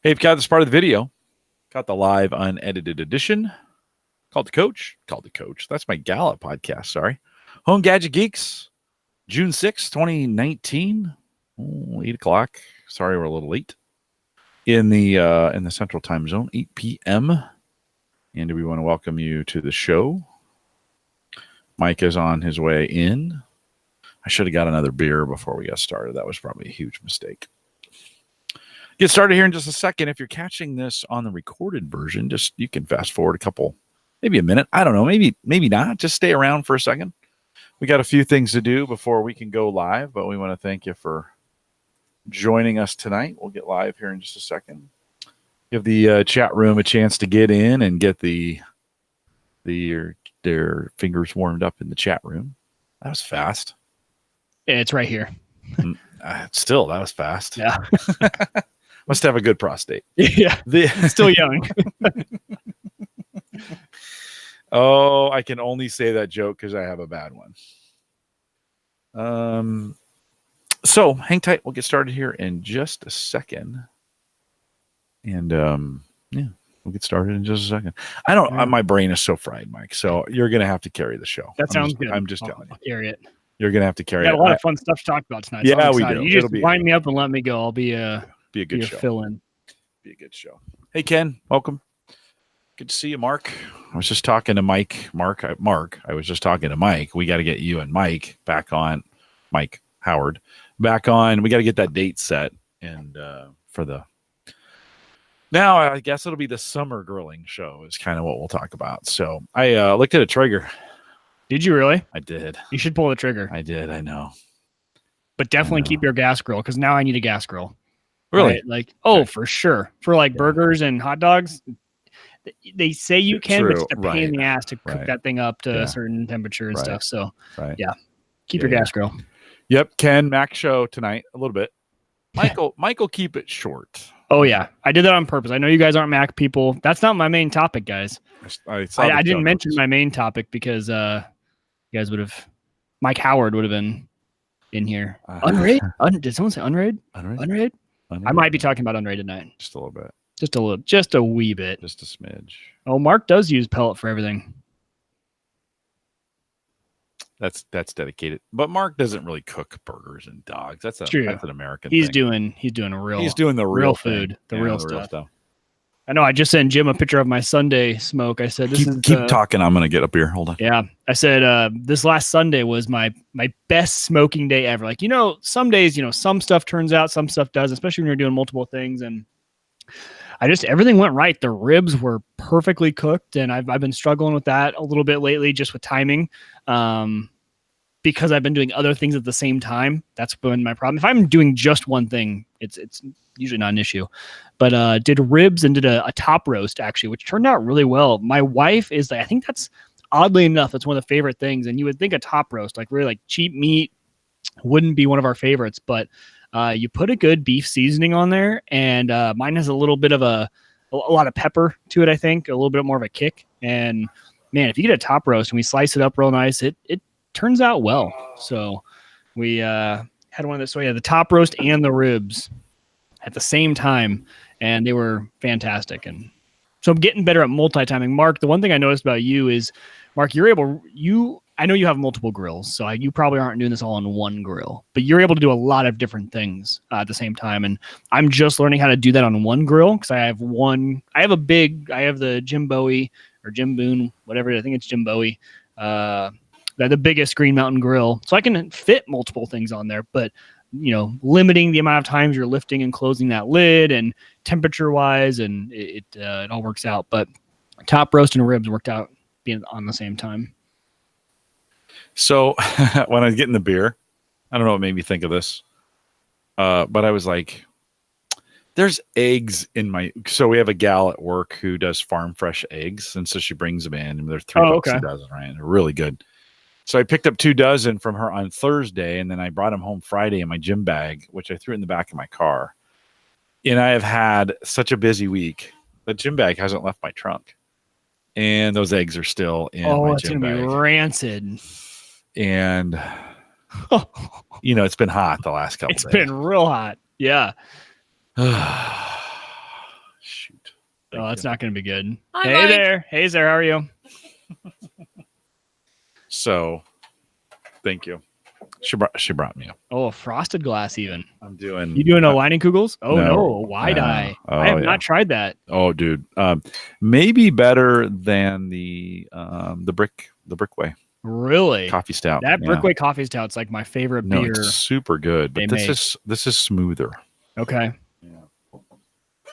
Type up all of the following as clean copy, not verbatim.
Hey, if you got this part of the video, got the live unedited edition. Called the Coach. That's my gala podcast. Sorry. Home Gadget Geeks, June 6th, 2019. 8 o'clock. Sorry, we're a little late. In the Central Time Zone, 8 p.m. And we want to welcome you to the show. Mike is on his way in. I should have got another beer before we got started. That was probably a huge mistake. Get started here in just a second. If you're catching this on the recorded version, you can fast forward a couple, maybe a minute. I don't know. Maybe not. Just stay around for a second. We got a few things to do before we can go live, but we want to thank you for joining us tonight. We'll get live here in just a second. Give the chat room a chance to get in and get their fingers warmed up in the chat room. That was fast. Yeah, it's right here. Still, that was fast. Yeah. Must have a good prostate. Yeah. Still young. Oh, I can only say that joke because I have a bad one. So hang tight. We'll get started here in just a second. And yeah, we'll get started in just a second. My brain is so fried, Mike. So you're going to have to carry the show. That sounds good. I'm just telling you. I'll carry it. You're going to have to carry it. Got a lot of fun stuff to talk about tonight. Yeah, so we do. You just wind me up and let me go. I'll be a good show. Fill in. Be a good show. Hey, Ken, welcome. Good to see you, Mark. I was just talking to Mike. I was just talking to Mike. We got to get you and Mike back on. Mike Howard back on. We got to get that date set and now I guess it'll be the summer grilling show is kind of what we'll talk about. So I looked at a trigger. Did you really? I did. You should pull the trigger. I did. I know. But definitely keep your gas grill because now I need a gas grill. Really? Right? For sure. For burgers and hot dogs, they say you can, but it's a pain in the ass to cook that thing up to a certain temperature and stuff. So, keep your gas grill. Yep. Ken, Mac show tonight a little bit. Michael, keep it short. Oh, yeah. I did that on purpose. I know you guys aren't Mac people. That's not my main topic, guys. I didn't mention my main topic because you guys would have, Mike Howard would have been in here. Unraid? Did someone say unraid? Unraid? I might be talking about unraid tonight. Just a little bit. Just a wee bit. Just a smidge. Oh, Mark does use pellet for everything. That's dedicated. But Mark doesn't really cook burgers and dogs. That's an American thing. He's doing the real food, the real stuff. I know. I just sent Jim a picture of my Sunday smoke. I said, keep talking. I'm going to get up here. Hold on. Yeah. I said, this last Sunday was my best smoking day ever. Some days, some stuff turns out, some stuff does, especially when you're doing multiple things. And everything went right. The ribs were perfectly cooked. And I've been struggling with that a little bit lately, just with timing. Because I've been doing other things at the same time. That's been my problem. If I'm doing just one thing, it's usually not an issue. But did ribs and did a top roast, actually, which turned out really well. My wife is I think that's, oddly enough, that's one of the favorite things. And you would think a top roast, really cheap meat, wouldn't be one of our favorites. But you put a good beef seasoning on there, and mine has a little bit of a lot of pepper to it, I think, a little bit more of a kick. And, man, if you get a top roast and we slice it up real nice, it turns out well. So we had one of those. So we had the top roast and the ribs at the same time, and they were fantastic. And so I'm getting better at multi-timing. Mark, the one thing I noticed about you is, Mark, I know you have multiple grills, so you probably aren't doing this all on one grill, but you're able to do a lot of different things at the same time. And I'm just learning how to do that on one grill because I have the Jim Bowie or Jim Boone, whatever. I think it's Jim Bowie. The biggest Green Mountain grill. So I can fit multiple things on there, but limiting the amount of times you're lifting and closing that lid and temperature wise, and it all works out. But top roast and ribs worked out being on the same time. So when I was getting the beer, I don't know what made me think of this. But I was like, there's eggs in so we have a gal at work who does farm fresh eggs. And so she brings them in, and they're $3 a dozen, right? They're really good. So I picked up 2 dozen from her on Thursday, and then I brought them home Friday in my gym bag, which I threw in the back of my car. And I have had such a busy week. The gym bag hasn't left my trunk. And those eggs are still in my gym bag. Oh, it's going to be rancid. And, it's been hot the last couple days. It's been real hot. Yeah. Oh, that's not going to be good. Hi, Hey Mike. there. Hey there. How are you? So, thank you. She brought me up. Oh, a frosted glass even. I'm doing. You doing a Leinenkugels? Oh, no. Wide No. eye. Oh, I have yeah. not tried that. Oh, dude. Maybe better than the brick way Really? coffee stout. That Yeah. Brickway Coffee Stout's like my favorite No, beer. it's super good, but they this is smoother. Okay.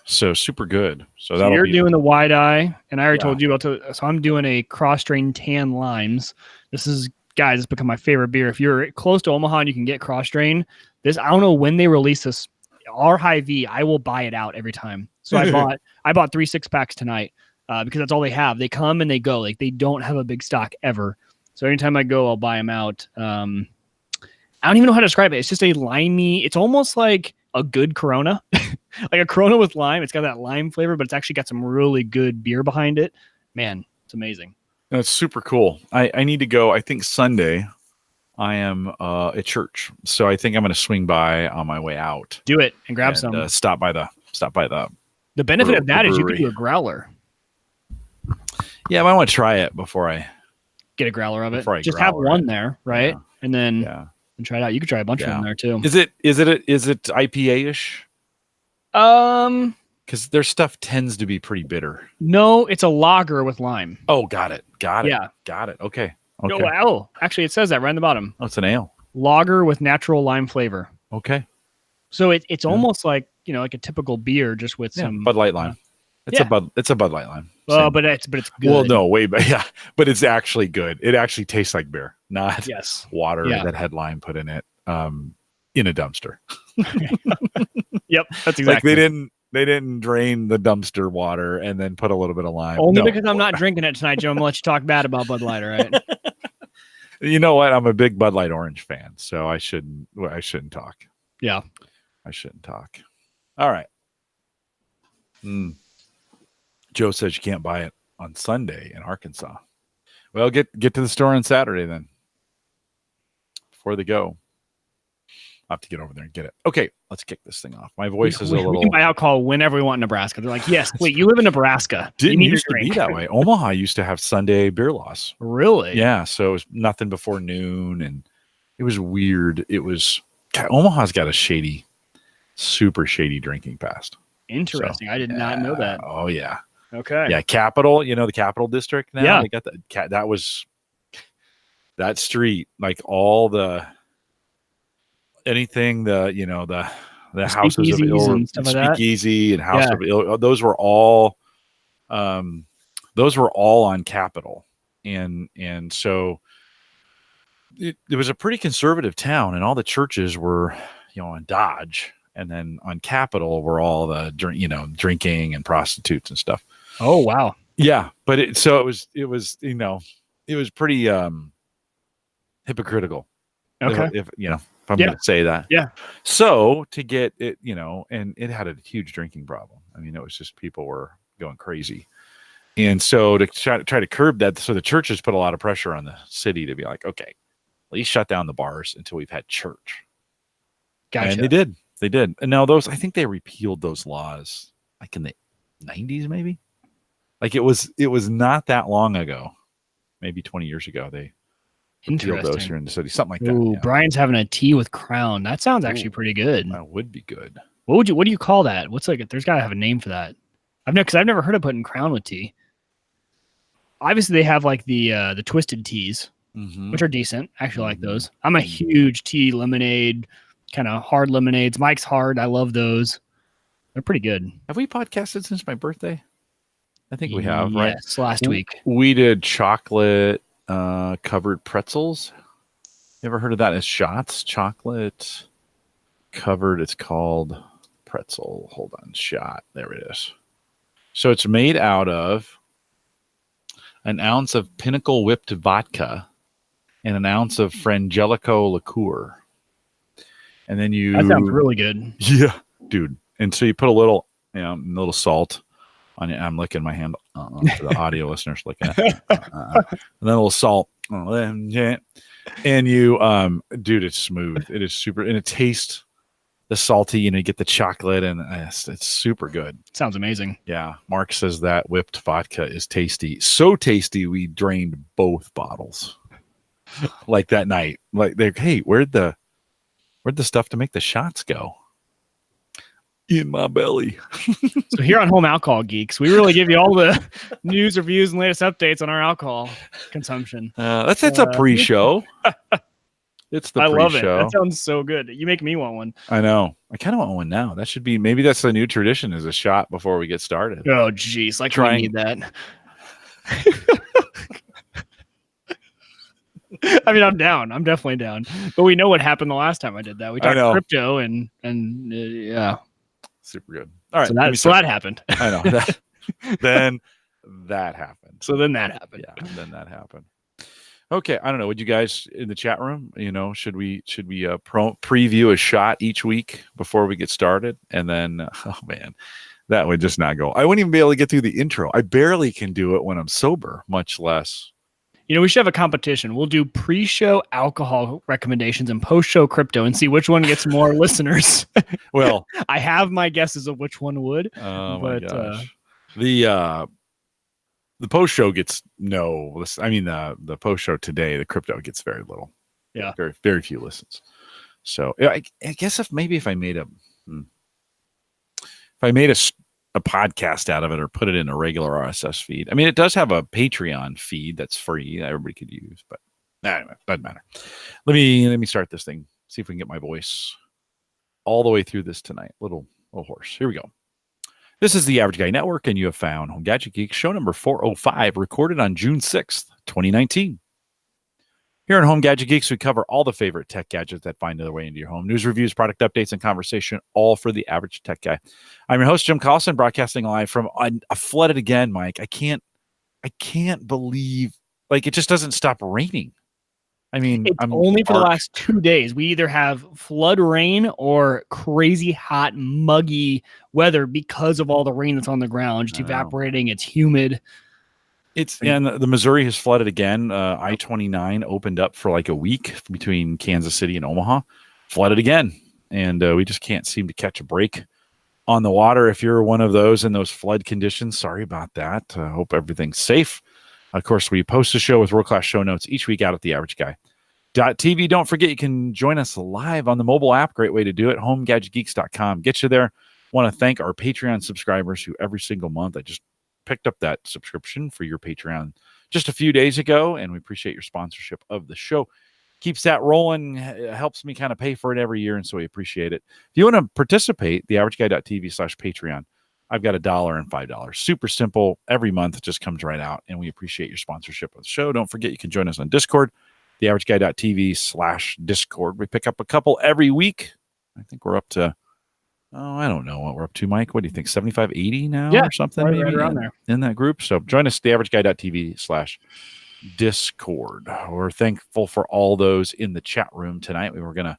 So super good. So So that'll you're be doing the wide eye, and I already Yeah. told you about so I'm doing a cross-strain tan limes. This is, guys, it's become my favorite beer. If you're close to Omaha and you can get cross-strain, this, I don't know when they release this. Our high V, I will buy it out every time. So I bought 3 6-packs tonight because that's all they have. They come and they go. Like, they don't have a big stock ever. So anytime I go, I'll buy them out. I don't even know how to describe it. It's just a limey. It's almost like a good Corona, like a Corona with lime. It's got that lime flavor, but it's actually got some really good beer behind it. Man, it's amazing. That's super cool. I need to go. I think Sunday I am at church, so I think I'm going to swing by on my way out. Do it and grab and, some. Stop by the. The benefit of that is you brewery. can do a growler. Yeah, I might want to try it before I. Get a growler of it. Before I Just have growler one it. there, right? Yeah. And then Yeah. and try it out. You could try a bunch of them there too. Is it IPA ish? Because their stuff tends to be pretty bitter. No, it's a lager with lime. Oh, got it. Yeah. Got it. Okay. No, oh, actually, it says that right in the bottom. Oh, it's an ale. Lager with natural lime flavor. Okay. So it's almost like, like a typical beer, just with some Bud Light lime. It's a Bud Light lime. Well, Same. but it's good. Well, no, but it's actually good. It actually tastes like beer, not Yes. water Yeah. that had lime put in it in a dumpster. Yep, that's exactly. Like they didn't drain the dumpster water and then put a little bit of lime. Only No. because I'm not drinking it tonight, Joe. I'm gonna let you talk bad about Bud Light, all right? You know what? I'm a big Bud Light Orange fan, so I shouldn't talk. Yeah. I shouldn't talk. All right. Joe says you can't buy it on Sunday in Arkansas. Well, get to the store on Saturday then. Before they go. I'll have to get over there and get it. Okay, let's kick this thing off. My voice is a little. We can buy alcohol whenever we want in Nebraska. They're like, yes, wait, you live in Nebraska. Didn't you need used to be that way. Omaha used to have Sunday beer laws. Really? Yeah, so it was nothing before noon, and it was weird. It was Omaha's got a super shady drinking past. Interesting. I did not know that. Oh yeah. Okay. Yeah, Capital. The Capital District now. Yeah. They got that was that street, like all the anything the houses of speakeasies ill and stuff like that. speakeasy and house of ill, those were all on Capital, and so it was a pretty conservative town, and all the churches were on Dodge, and then on Capital were all the drinking and prostitutes and stuff. Oh wow. Yeah, but it was pretty hypocritical. Okay. If I'm going to say that. Yeah. So to get it, and it had a huge drinking problem. I mean, it was just people were going crazy. And so to try to curb that, so the churches put a lot of pressure on the city to be like, okay, at least shut down the bars until we've had church. Gotcha. And they did. And now I think they repealed those laws like in the 90s, maybe. Like it was not that long ago, maybe 20 years ago. They repealed those here in the city, something like that. Ooh, Yeah. Brian's having a tea with Crown. That sounds actually pretty good. That would be good. What do you call that? What's there's got to have a name for that. Because I've never heard of putting Crown with tea. Obviously, they have like the twisted teas, which are decent. I actually like those. I'm a huge tea lemonade, kind of hard lemonades. Mike's Hard. I love those. They're pretty good. Have we podcasted since my birthday? I think we have, right? Yes, last week. We did chocolate covered pretzels. You ever heard of that as shots? Chocolate covered. It's called pretzel. Hold on. Shot. There it is. So it's made out of an ounce of Pinnacle whipped vodka and an ounce of Frangelico liqueur. And then That sounds really good. Yeah, dude. And so you put a little salt on it. I'm licking my hand for the audio listeners looking at it. And then a little salt. And you, dude, it's smooth. It is super. And it tastes the salty, you get the chocolate, and it's super good. Sounds amazing. Yeah. Mark says that whipped vodka is tasty. So tasty, we drained both bottles. Like that night. Like, hey, where'd the stuff to make the shots go? In my belly. So here on Home Alcohol Geeks, we really give you all the news, reviews, and latest updates on our alcohol consumption. That's a pre-show. It's the pre-show. I love it. That sounds so good. You make me want one. I know. I kind of want one now. That should be, maybe that's the new tradition, is a shot before we get started. Oh, geez. Like, I need that. I mean, I'm down. I'm definitely down. But we know what happened the last time I did that. We talked crypto and yeah. Super good. All right. So that happened. I know. Then that happened. So then that happened. Yeah. Then that happened. Okay. I don't know. Would you guys in the chat room, should we preview a shot each week before we get started? And then, oh man, that would just not go. I wouldn't even be able to get through the intro. I barely can do it when I'm sober, much less. We should have a competition. We'll do pre-show alcohol recommendations and post-show crypto and see which one gets more listeners. Well, I have my guesses of which one would. Oh my gosh. The post-show gets no. I mean, the post-show today, the crypto gets very little. Yeah, very very few listens. So I guess if I made a podcast out of it or put it in a regular RSS feed. I mean, it does have a Patreon feed that's free that everybody could use, but anyway, doesn't matter. Let me start this thing. See if we can get my voice all the way through this tonight. Little hoarse. Here we go. This is the Average Guy Network, and you have found Home Gadget Geeks, show number 405, recorded on June 6th, 2019. Here on Home Gadget Geeks, we cover all the favorite tech gadgets that find their way into your home. News, reviews, product updates, and conversation, all for the average tech guy. I'm your host, Jim Collison, broadcasting live from flooded again, Mike. I can't believe, it just doesn't stop raining. I mean, it's only for the last 2 days. We either have flood rain or crazy hot, muggy weather because of all the rain that's on the ground, just evaporating. It's humid. And the Missouri has flooded again. I-29 opened up for like a week between Kansas City and Omaha, flooded again. And we just can't seem to catch a break on the water. If you're one of those in those flood conditions, sorry about that. Hope everything's safe. Of course, we post a show with world-class show notes each week out at theaverageguy.tv. Don't forget, you can join us live on the mobile app. Great way to do it. HomeGadgetGeeks.com. Get you there. Want to thank our Patreon subscribers who every single month, I just picked up that subscription for your Patreon just a few days ago, and we appreciate your sponsorship of the show. Keeps that rolling, helps me kind of pay for it every year, and so we appreciate it. If you want to participate, theaverageguy.tv/Patreon. I've got $1 and $5. Super simple. Every month it just comes right out, and we appreciate your sponsorship of the show. Don't forget, you can join us on Discord, theaverageguy.tv/Discord. We pick up a couple every week. I think we're up to, I don't know what we're up to, Mike. What do you think? 75, 80 now or something? Right, maybe right around there in that group. So join us, theaverageguy.tv/Discord. We're thankful for all those in the chat room tonight. We were going to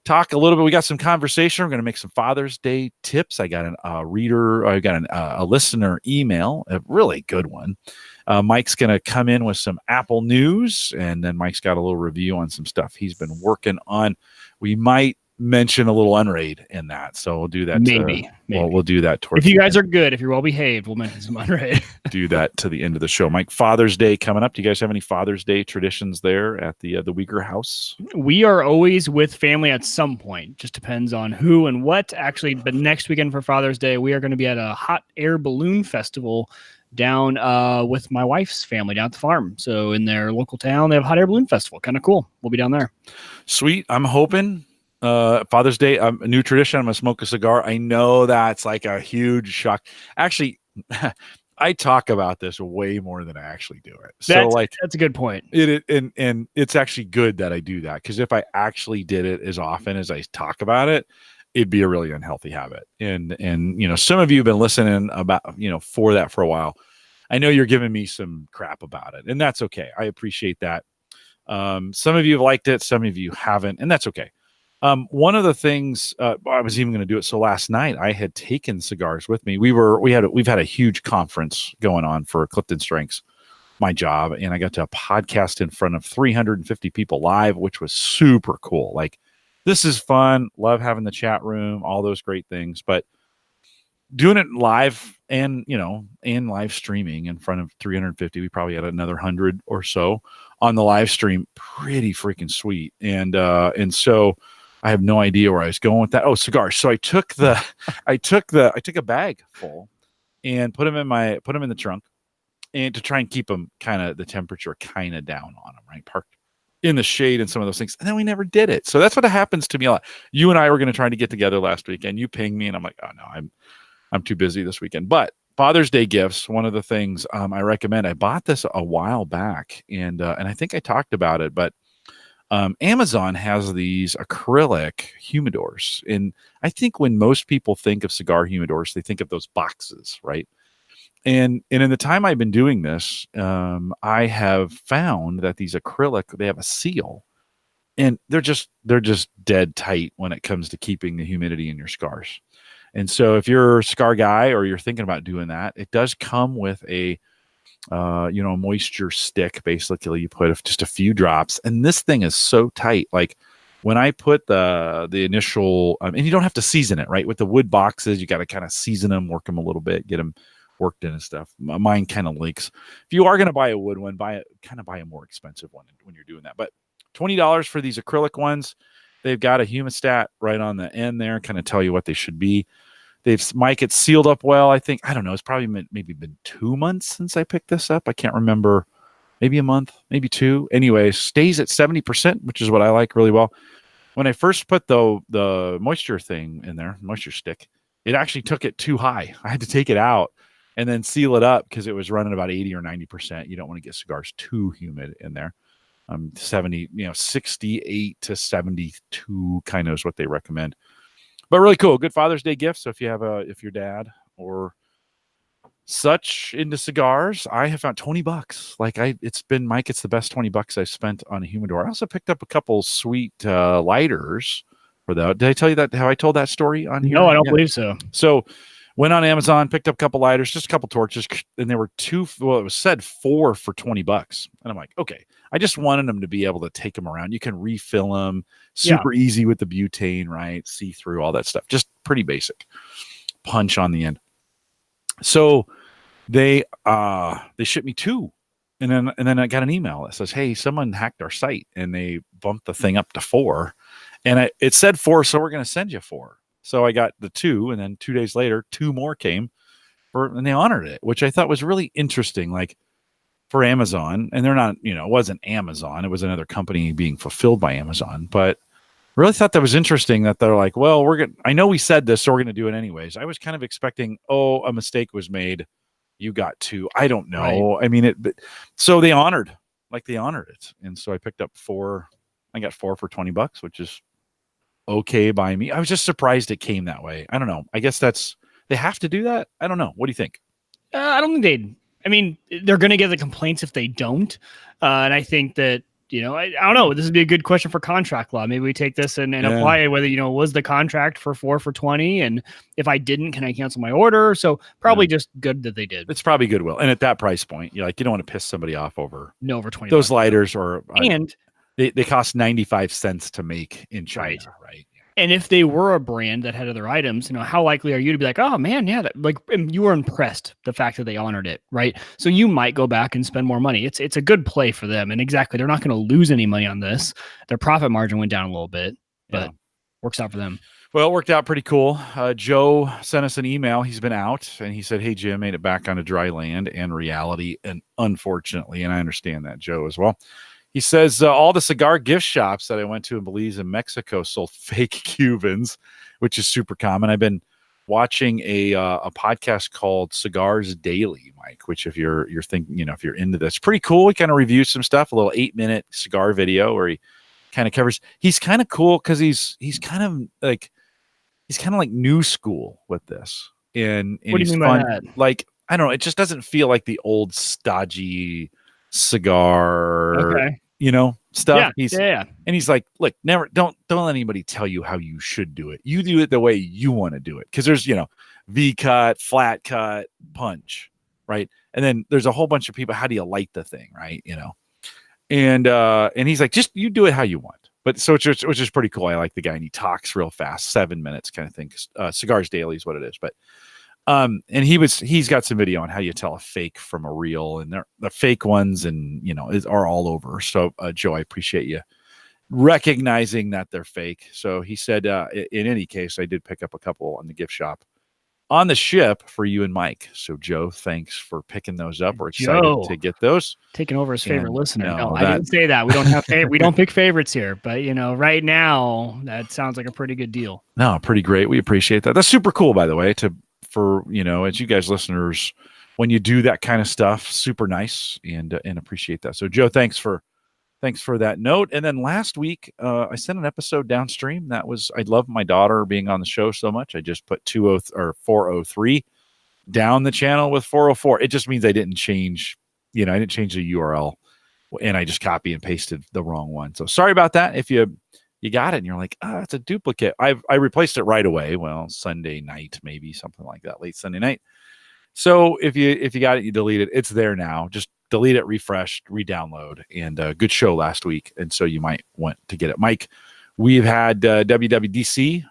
talk a little bit. We got some conversation. We're going to make some Father's Day tips. I got a listener email, a really good one. Mike's going to come in with some Apple news, and then Mike's got a little review on some stuff he's been working on. We might mention a little Unraid in that, so we'll do that. Maybe. We'll do that towards. If you guys are good, if you're well behaved, we'll mention some Unraid. Do that to the end of the show. Mike, Father's Day coming up. Do you guys have any Father's Day traditions there at the Uyghur house? We are always with family at some point. Just depends on who and what. Actually, but next weekend for Father's Day, we are going to be at a hot air balloon festival down with my wife's family down at the farm. So in their local town, they have a hot air balloon festival. Kind of cool. We'll be down there. Sweet. I'm hoping Father's Day, a new tradition. I'm going to smoke a cigar. I know that's like a huge shock. Actually, I talk about this way more than I actually do it. So that's a good point. And it's actually good that I do that, because if I actually did it as often as I talk about it, it'd be a really unhealthy habit. And some of you have been listening about, for that for a while. I know you're giving me some crap about it, and that's okay. I appreciate that. Some of you have liked it, some of you haven't, and that's okay. One of the things I was even going to do it. So last night I had taken cigars with me. We've had a huge conference going on for Clifton Strengths, my job, and I got to podcast in front of 350 people live, which was super cool. Like this is fun. Love having the chat room, all those great things. But doing it live and live streaming in front of 350, we probably had another 100 or so on the live stream. Pretty freaking sweet. And so I have no idea where I was going with that. Oh, cigars. So I took I took a bag full and put them in the trunk, and to try and keep them kind of the temperature kind of down on them, right? Parked in the shade and some of those things. And then we never did it. So that's what happens to me a lot. You and I were going to try to get together last week, and you pinged me, and I'm like, oh no, I'm too busy this weekend. But Father's Day gifts, one of the things I recommend. I bought this a while back, and I think I talked about it, but Amazon has these acrylic humidors. And I think when most people think of cigar humidors, they think of those boxes, right? And in the time I've been doing this, I have found that these acrylic, they have a seal, and they're just dead tight when it comes to keeping the humidity in your cigars. And so if you're a cigar guy or you're thinking about doing that, it does come with a moisture stick. Basically, you put just a few drops, and this thing is so tight. Like when I put the initial, and you don't have to season it, right? With the wood boxes, you got to kind of season them, work them a little bit, get them worked in and stuff. Mine kind of leaks. If you are going to buy a wood one, buy a more expensive one when you're doing that. But $20 for these acrylic ones. They've got a humidistat right on the end there, kind of tell you what they should be. Mike, it's sealed up well. I think, I don't know, it's probably maybe been 2 months since I picked this up. I can't remember, maybe a month, maybe two. Anyway, stays at 70%, which is what I like really well. When I first put the moisture thing in there, moisture stick, it actually took it too high. I had to take it out and then seal it up because it was running about 80 or 90%. You don't want to get cigars too humid in there. 68 to 72 kind of is what they recommend. But really cool. Good Father's Day gift. So if your dad or such into cigars, I have found $20. It's been, Mike, it's the best $20 I've spent on a humidor. I also picked up a couple sweet lighters for that. Did I tell you that? Have I told that story on here? No, I don't believe so. So went on Amazon, picked up a couple lighters, just a couple torches, and there were it was said 4 for $20. And I'm like, okay. I just wanted them to be able to take them around. You can refill them super easy with the butane, right? See through all that stuff. Just pretty basic. Punch on the end. So they shipped me 2. And then I got an email that says, hey, someone hacked our site and they bumped the thing up to 4. And it said 4, so we're going to send you 4. So I got the 2, and then 2 days later, 2 more came and they honored it, which I thought was really interesting. Like, for Amazon, and they're not, it wasn't Amazon. It was another company being fulfilled by Amazon. But really thought that was interesting that they're like, well, I know we said this, so we're going to do it anyways. I was kind of expecting, a mistake was made. You got 2. I don't know. Right. I mean, so they honored it. And so I picked up 4. I got 4 for $20, which is okay by me. I was just surprised it came that way. I don't know. I guess they have to do that. I don't know. What do you think? I don't think they're going to get the complaints if they don't. And I think that, I don't know. This would be a good question for contract law. Maybe we take this and apply it, whether, was the contract for 4 for 20? And if I didn't, can I cancel my order? So probably just good that they did. It's probably goodwill. And at that price point, you don't want to piss somebody off over over 20. Those lighters and they cost 95 cents to make in China, right? And if they were a brand that had other items, how likely are you to be like, oh man, yeah, you were impressed the fact that they honored it, right? So you might go back and spend more money. It's a good play for them, and exactly, they're not going to lose any money on this. Their profit margin went down a little bit, but works out for them. Well, it worked out pretty cool. Joe sent us an email. He's been out, and he said, hey, Jim, made it back onto dry land and reality, and unfortunately, and I understand that, Joe, as well. He says, all the cigar gift shops that I went to in Belize and Mexico sold fake Cubans, which is super common. I've been watching a podcast called Cigars Daily, Mike, which if you're thinking, if you're into this, pretty cool. He kind of reviews some stuff, a little 8-minute cigar video where he kind of covers. He's kind of cool because he's kind of like new school with this. And what do you mean fun. by that? Like, I don't know. It just doesn't feel like the old stodgy cigar, stuff. Yeah. And he's like, look, never don't let anybody tell you how you should do it. You do it the way you want to do it. Because there's, V cut, flat cut, punch, right? And then there's a whole bunch of people. How do you light the thing, right? And he's like, just you do it how you want. But so which is pretty cool. I like the guy, and he talks real fast, 7 minutes kind of thing. Cigars Daily is what it is. But and he's got some video on how you tell a fake from a real, and the fake ones, and are all over. So Joe, I appreciate you recognizing that they're fake. So he said, in any case, I did pick up a couple on the gift shop on the ship for you and Mike. So Joe, thanks for picking those up. We're excited to get those. Taking over his favorite listener. No, I didn't say that. We don't have we don't pick favorites here, but right now that sounds like a pretty good deal. No, pretty great. We appreciate that. That's super cool, by the way, for as you guys listeners, when you do that kind of stuff, super nice and appreciate that. So Joe, thanks for that note. And then last week, I sent an episode downstream. I love my daughter being on the show so much. I just put 403 down the channel with 404. It just means I didn't change, I didn't change the URL, and I just copy and pasted the wrong one. So sorry about that. If you got it and you're like, it's a duplicate. I replaced it right away. Well, Sunday night, maybe something like that, late Sunday night. So if you got it, you delete it. It's there now. Just delete it, refresh, re-download, and good show last week. And so you might want to get it. Mike, we've had WWDC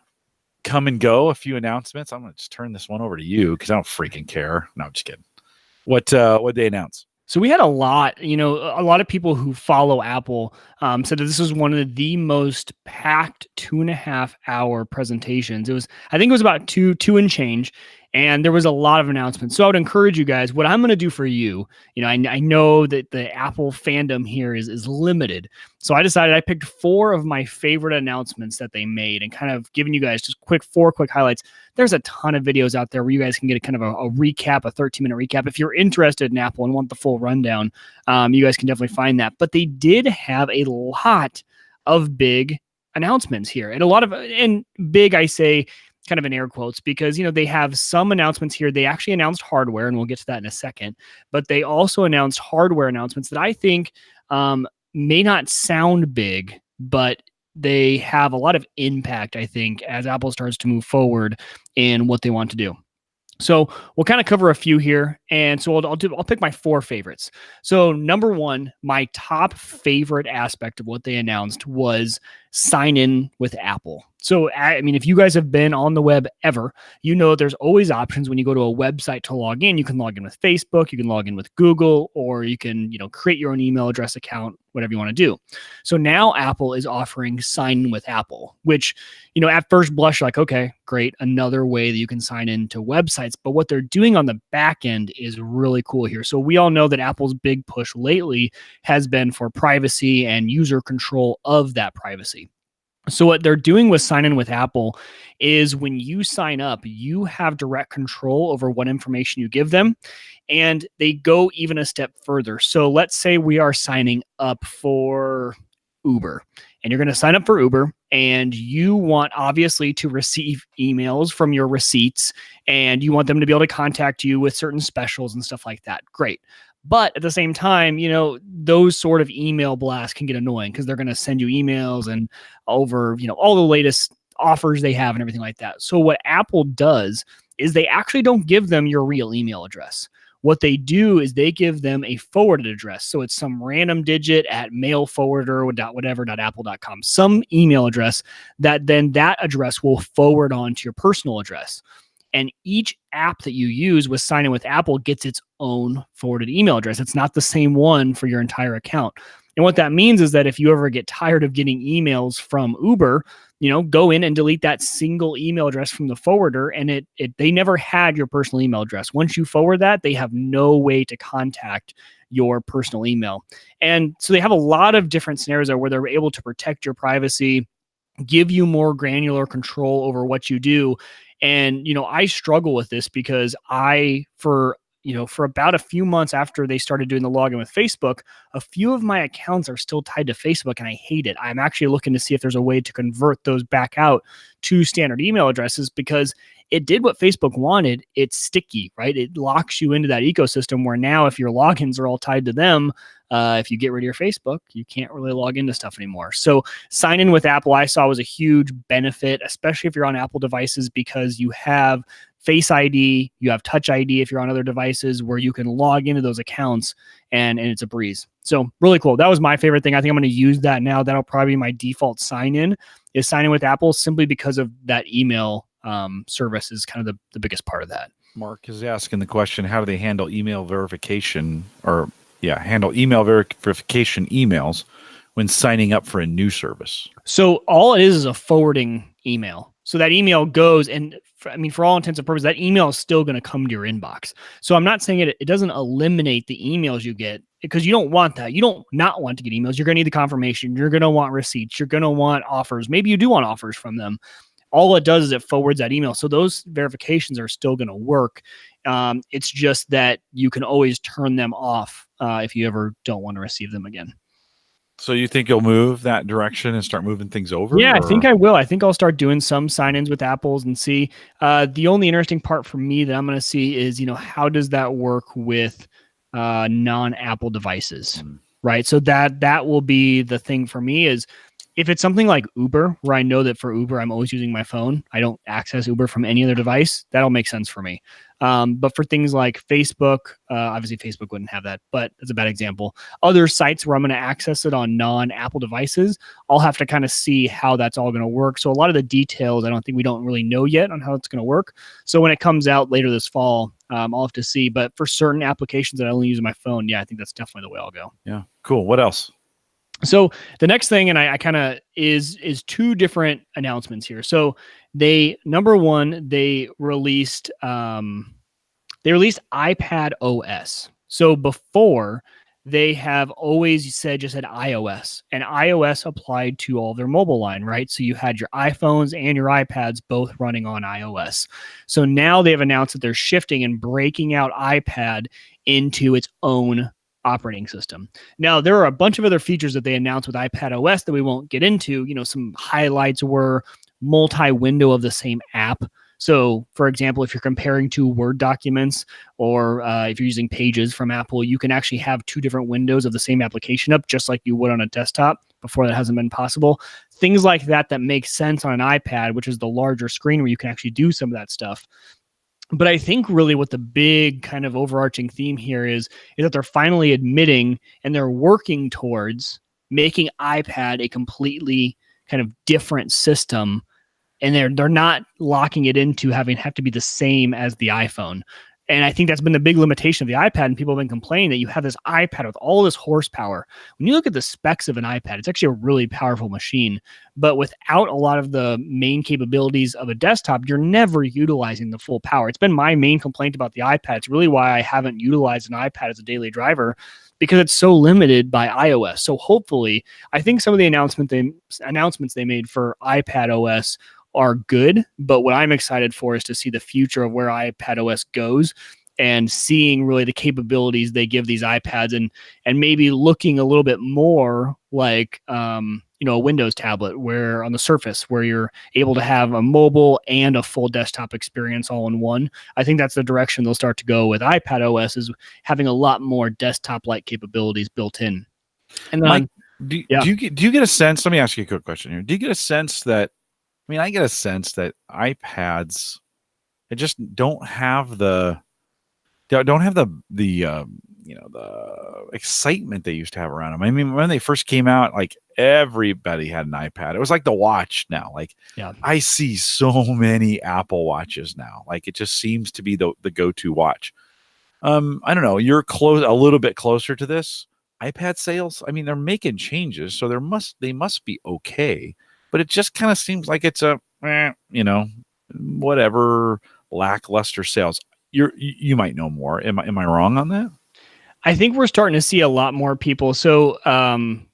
come and go, a few announcements. I'm going to just turn this one over to you because I don't freaking care. No, I'm just kidding. What they announce? So we had a lot, a lot of people who follow Apple said that this was one of the most packed 2.5 hour presentations. I think it was about two and change. And there was a lot of announcements. So I would encourage you guys, what I'm going to do for you, I know that the Apple fandom here is limited. So I decided I picked 4 of my favorite announcements that they made and kind of giving you guys just 4 quick highlights. There's a ton of videos out there where you guys can get a kind of a recap, a 13-minute recap. If you're interested in Apple and want the full rundown, you guys can definitely find that. But they did have a lot of big announcements here. And big, I say, kind of in air quotes, because they have some announcements here. They actually announced hardware, and we'll get to that in a second, but they also announced hardware announcements that I think may not sound big, but they have a lot of impact, I think, as Apple starts to move forward in what they want to do. So we'll kind of cover a few here, and so I'll pick my 4 favorites. So number 1, my top favorite aspect of what they announced was sign in with Apple. So, I mean, if you guys have been on the web ever, there's always options when you go to a website to log in. You can log in with Facebook, you can log in with Google, or you can, create your own email address account, whatever you want to do. So now Apple is offering sign in with Apple, which, at first blush, like, okay, great, another way that you can sign into websites. But what they're doing on the back end is really cool here. So we all know that Apple's big push lately has been for privacy and user control of that privacy. So what they're doing with sign in with Apple is when you sign up, you have direct control over what information you give them, and they go even a step further. So let's say we are signing up for Uber, and you're going to sign up for Uber, and you want obviously to receive emails from your receipts, and you want them to be able to contact you with certain specials and stuff like that. Great. But at the same time, those sort of email blasts can get annoying because they're going to send you emails and over, all the latest offers they have and everything like that. So what Apple does is they actually don't give them your real email address. What they do is they give them a forwarded address. So it's some random digit at mailforwarder.whatever.apple.com, some email address that then that address will forward on to your personal address. And each app that you use with sign in with Apple gets its own forwarded email address. It's not the same one for your entire account. And what that means is that if you ever get tired of getting emails from Uber, go in and delete that single email address from the forwarder, and they never had your personal email address. Once you forward that, they have no way to contact your personal email. And so they have a lot of different scenarios where they're able to protect your privacy, give you more granular control over what you do. And, I struggle with this because for about a few months after they started doing the login with Facebook, a few of my accounts are still tied to Facebook, and I hate it. I'm actually looking to see if there's a way to convert those back out to standard email addresses because it did what Facebook wanted. It's sticky, right? It locks you into that ecosystem where now if your logins are all tied to them, if you get rid of your Facebook, you can't really log into stuff anymore. So sign in with Apple, I saw was a huge benefit, especially if you're on Apple devices, because you have Face ID, you have Touch ID if you're on other devices where you can log into those accounts and it's a breeze. So really cool. That was my favorite thing. I think I'm going to use that now. That'll probably be my default sign in with Apple, simply because of that email service is kind of the biggest part of that. Mark is asking the question, how do they handle email verification verification emails when signing up for a new service? So all it is a forwarding email. So that email goes, and for all intents and purposes, that email is still going to come to your inbox. So I'm not saying it doesn't eliminate the emails you get, because you don't want that. You don't not want to get emails. You're going to need the confirmation. You're going to want receipts. You're going to want offers. Maybe you do want offers from them. All it does is it forwards that email. So those verifications are still going to work. It's just that you can always turn them off if you ever don't want to receive them again. So you think you'll move that direction and start moving things over? Yeah, I think I will. I think I'll start doing some sign-ins with Apples and see. The only interesting part for me that I'm going to see is, how does that work with non-Apple devices, right? So that will be the thing for me is, if it's something like Uber, where I know that for Uber, I'm always using my phone, I don't access Uber from any other device, that'll make sense for me. But for things like Facebook, obviously Facebook wouldn't have that, but that's a bad example. Other sites where I'm going to access it on non-Apple devices, I'll have to kind of see how that's all going to work. So a lot of the details, we don't really know yet on how it's going to work. So when it comes out later this fall, I'll have to see. But for certain applications that I only use on my phone, I think that's definitely the way I'll go. Yeah, cool. What else? So the next thing, and I kind of is two different announcements here. So number one, they released iPad OS. So before, they have always just said iOS, and iOS applied to all their mobile line, right? So you had your iPhones and your iPads both running on iOS. So now they've announced that they're shifting and breaking out iPad into its own operating system. Now, there are a bunch of other features that they announced with iPad OS that we won't get into. Some highlights were multi-window of the same app. So, for example, if you're comparing two Word documents, or if you're using Pages from Apple, you can actually have two different windows of the same application up, just like you would on a desktop. Before, that hasn't been possible. Things like that make sense on an iPad, which is the larger screen where you can actually do some of that stuff. But I think really what the big kind of overarching theme here is that they're finally admitting and they're working towards making iPad a completely kind of different system, and they're not locking it into have to be the same as the iPhone. And I think that's been the big limitation of the iPad, and people have been complaining that you have this iPad with all this horsepower. When you look at the specs of an iPad, it's actually a really powerful machine, but without a lot of the main capabilities of a desktop, you're never utilizing the full power. It's been my main complaint about the iPad. It's really why I haven't utilized an iPad as a daily driver, because it's so limited by iOS. So hopefully, I think some of the announcements they made for iPad OS are good, but what I'm excited for is to see the future of where iPad OS goes, and seeing really the capabilities they give these iPads, and maybe looking a little bit more like a Windows tablet, where on the Surface, where you're able to have a mobile and a full desktop experience all in one. I think that's the direction they'll start to go with iPad OS, is having a lot more desktop-like capabilities built in. And then, Mike, do you get a sense? Let me ask you a quick question here. Do you get a sense that? I get a sense that iPads, they just don't have the excitement they used to have around them. When they first came out, like everybody had an iPad. It was like the watch now. I see so many Apple Watches now. Like it just seems to be the go-to watch. I don't know. You're a little bit closer to this. iPad sales, they're making changes, so they must be okay. But it just kind of seems like it's a, whatever, lackluster sales. You might know more. Am I wrong on that? I think we're starting to see a lot more people. So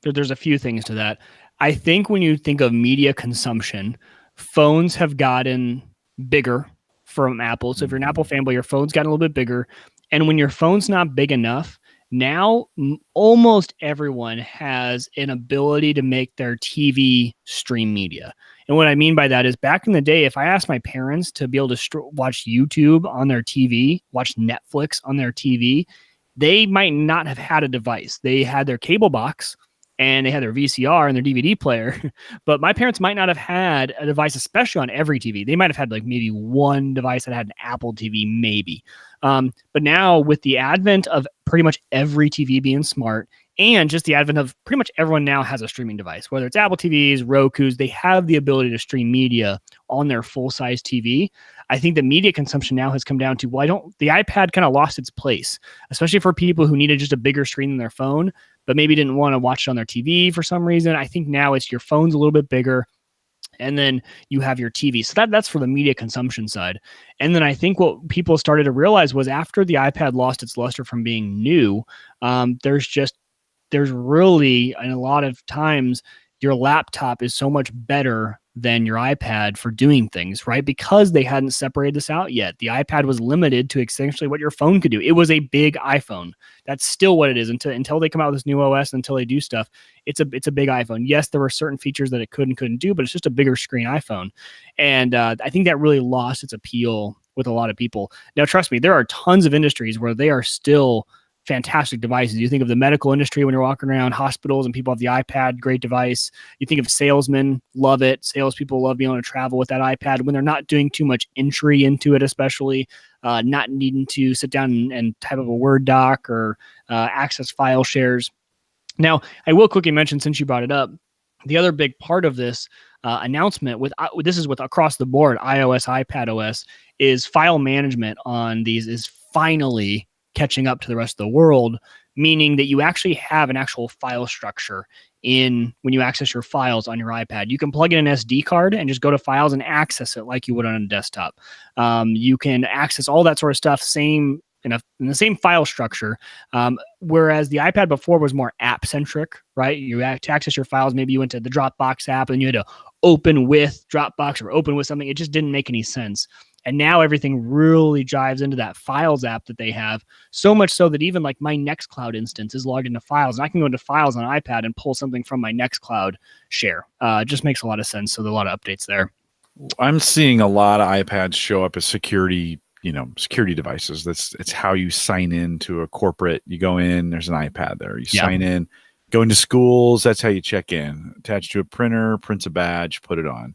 there's a few things to that. I think when you think of media consumption, phones have gotten bigger from Apple. So if you're an Apple fanboy, your phone's gotten a little bit bigger. And when your phone's not big enough, now almost everyone has an ability to make their TV stream media. And what I mean by that is, back in the day, if I asked my parents to be able to watch YouTube on their TV, watch Netflix on their TV, they might not have had a device. They had their cable box, and they had their VCR and their DVD player. But my parents might not have had a device, especially on every TV. They might have had like maybe one device that had an Apple TV, maybe. But now with the advent of pretty much every TV being smart, and just the advent of pretty much everyone now has a streaming device, whether it's Apple TVs, Roku's, they have the ability to stream media on their full-size TV. I think the media consumption now has come down to, the iPad kind of lost its place, especially for people who needed just a bigger screen than their phone, but maybe didn't want to watch it on their TV for some reason. I think now it's your phone's a little bit bigger, and then you have your TV. So that's for the media consumption side. And then I think what people started to realize was after the iPad lost its luster from being new, there's really, and a lot of times, your laptop is so much better than your iPad for doing things, right? Because they hadn't separated this out yet. The iPad was limited to essentially what your phone could do. It was a big iPhone. That's still what it is until they come out with this new OS, until they do stuff. It's a big iPhone. Yes, there were certain features that it could and couldn't do, but it's just a bigger screen iPhone. And I think that really lost its appeal with a lot of people. Now, trust me, there are tons of industries where they are still fantastic devices. You think of the medical industry when you're walking around hospitals and people have the iPad, great device. You think of salesmen, love it. Salespeople love being able to travel with that iPad when they're not doing too much entry into it, especially not needing to sit down and type up a Word doc or access file shares. Now, I will quickly mention, since you brought it up, the other big part of this announcement this is with across the board, iOS, iPad OS, is file management on these is finally catching up to the rest of the world, meaning that you actually have an actual file structure when you access your files on your iPad. You can plug in an SD card and just go to files and access it like you would on a desktop. You can access all that sort of stuff in the same file structure, whereas the iPad before was more app-centric, right? You had to access your files. Maybe you went to the Dropbox app and you had to open with Dropbox or open with something. It just didn't make any sense. And now everything really jives into that Files app that they have, so much so that even like my Nextcloud instance is logged into Files, and I can go into Files on iPad and pull something from my Nextcloud share. It just makes a lot of sense. So there are a lot of updates there. I'm seeing a lot of iPads show up as security devices. It's how you sign in to a corporate. You go in, there's an iPad there. You sign in, go into schools. That's how you check in. Attached to a printer, prints a badge, put it on.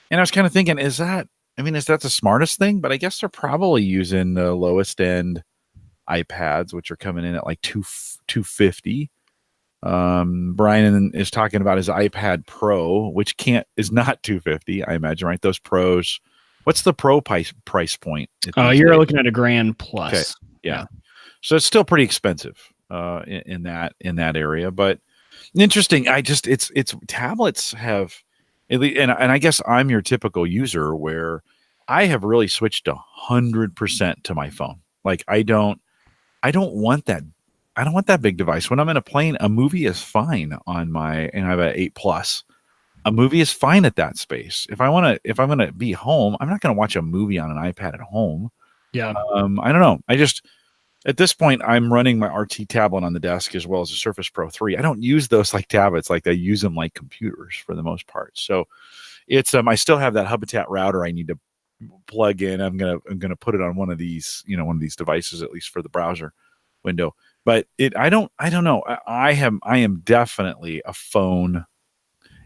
And I was kind of thinking, is that the smartest thing? But I guess they're probably using the lowest end iPads, which are coming in at like $250. Brian is talking about his iPad Pro, which is not $250, I imagine, right? Those Pros. What's the Pro price point? You're looking at a grand plus. Okay. Yeah. So it's still pretty expensive in that area, but interesting. It's tablets have, and I guess I'm your typical user where I have really switched 100% to my phone. Like I don't want that. I don't want that big device. When I'm in a plane, a movie is fine and I have an 8 Plus. A movie is fine at that space. If I'm going to be home, I'm not going to watch a movie on an iPad at home. Yeah. I don't know. At this point, I'm running my RT tablet on the desk as well as a Surface Pro 3. I don't use those like tablets. Like I use them like computers for the most part. So it's, I still have that Habitat router I need to plug in. I'm going to put it on one of these devices, at least for the browser window. But I don't know. I am definitely a phone.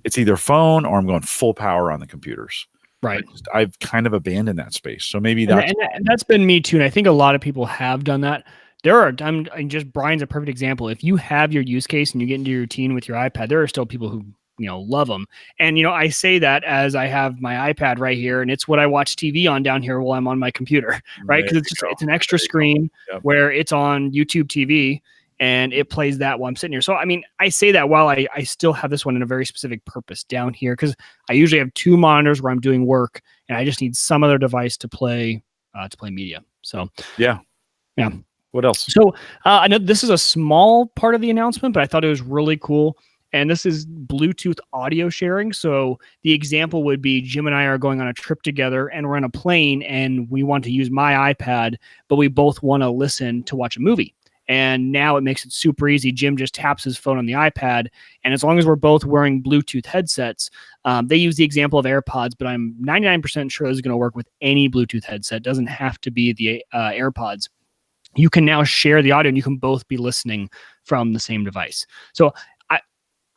It's either phone or I'm going full power on the computers. Right. I've kind of abandoned that space. So maybe and that's been me too. And I think a lot of people have done that. Brian's a perfect example. If you have your use case and you get into your routine with your iPad, there are still people who, love them. And, I say that as I have my iPad right here and it's what I watch TV on down here while I'm on my computer, right? Because it's an extra screen where it's on YouTube TV and it plays that while I'm sitting here. So, I say that while I still have this one in a very specific purpose down here, because I usually have 2 monitors where I'm doing work and I just need some other device to play media. So, yeah. What else? So I know this is a small part of the announcement, but I thought it was really cool. And this is Bluetooth audio sharing. So the example would be Jim and I are going on a trip together and we're on a plane and we want to use my iPad, but we both want to listen to watch a movie. And now it makes it super easy. Jim just taps his phone on the iPad. And as long as we're both wearing Bluetooth headsets, they use the example of AirPods, but I'm 99% sure this is going to work with any Bluetooth headset. It doesn't have to be the AirPods. You can now share the audio and you can both be listening from the same device. So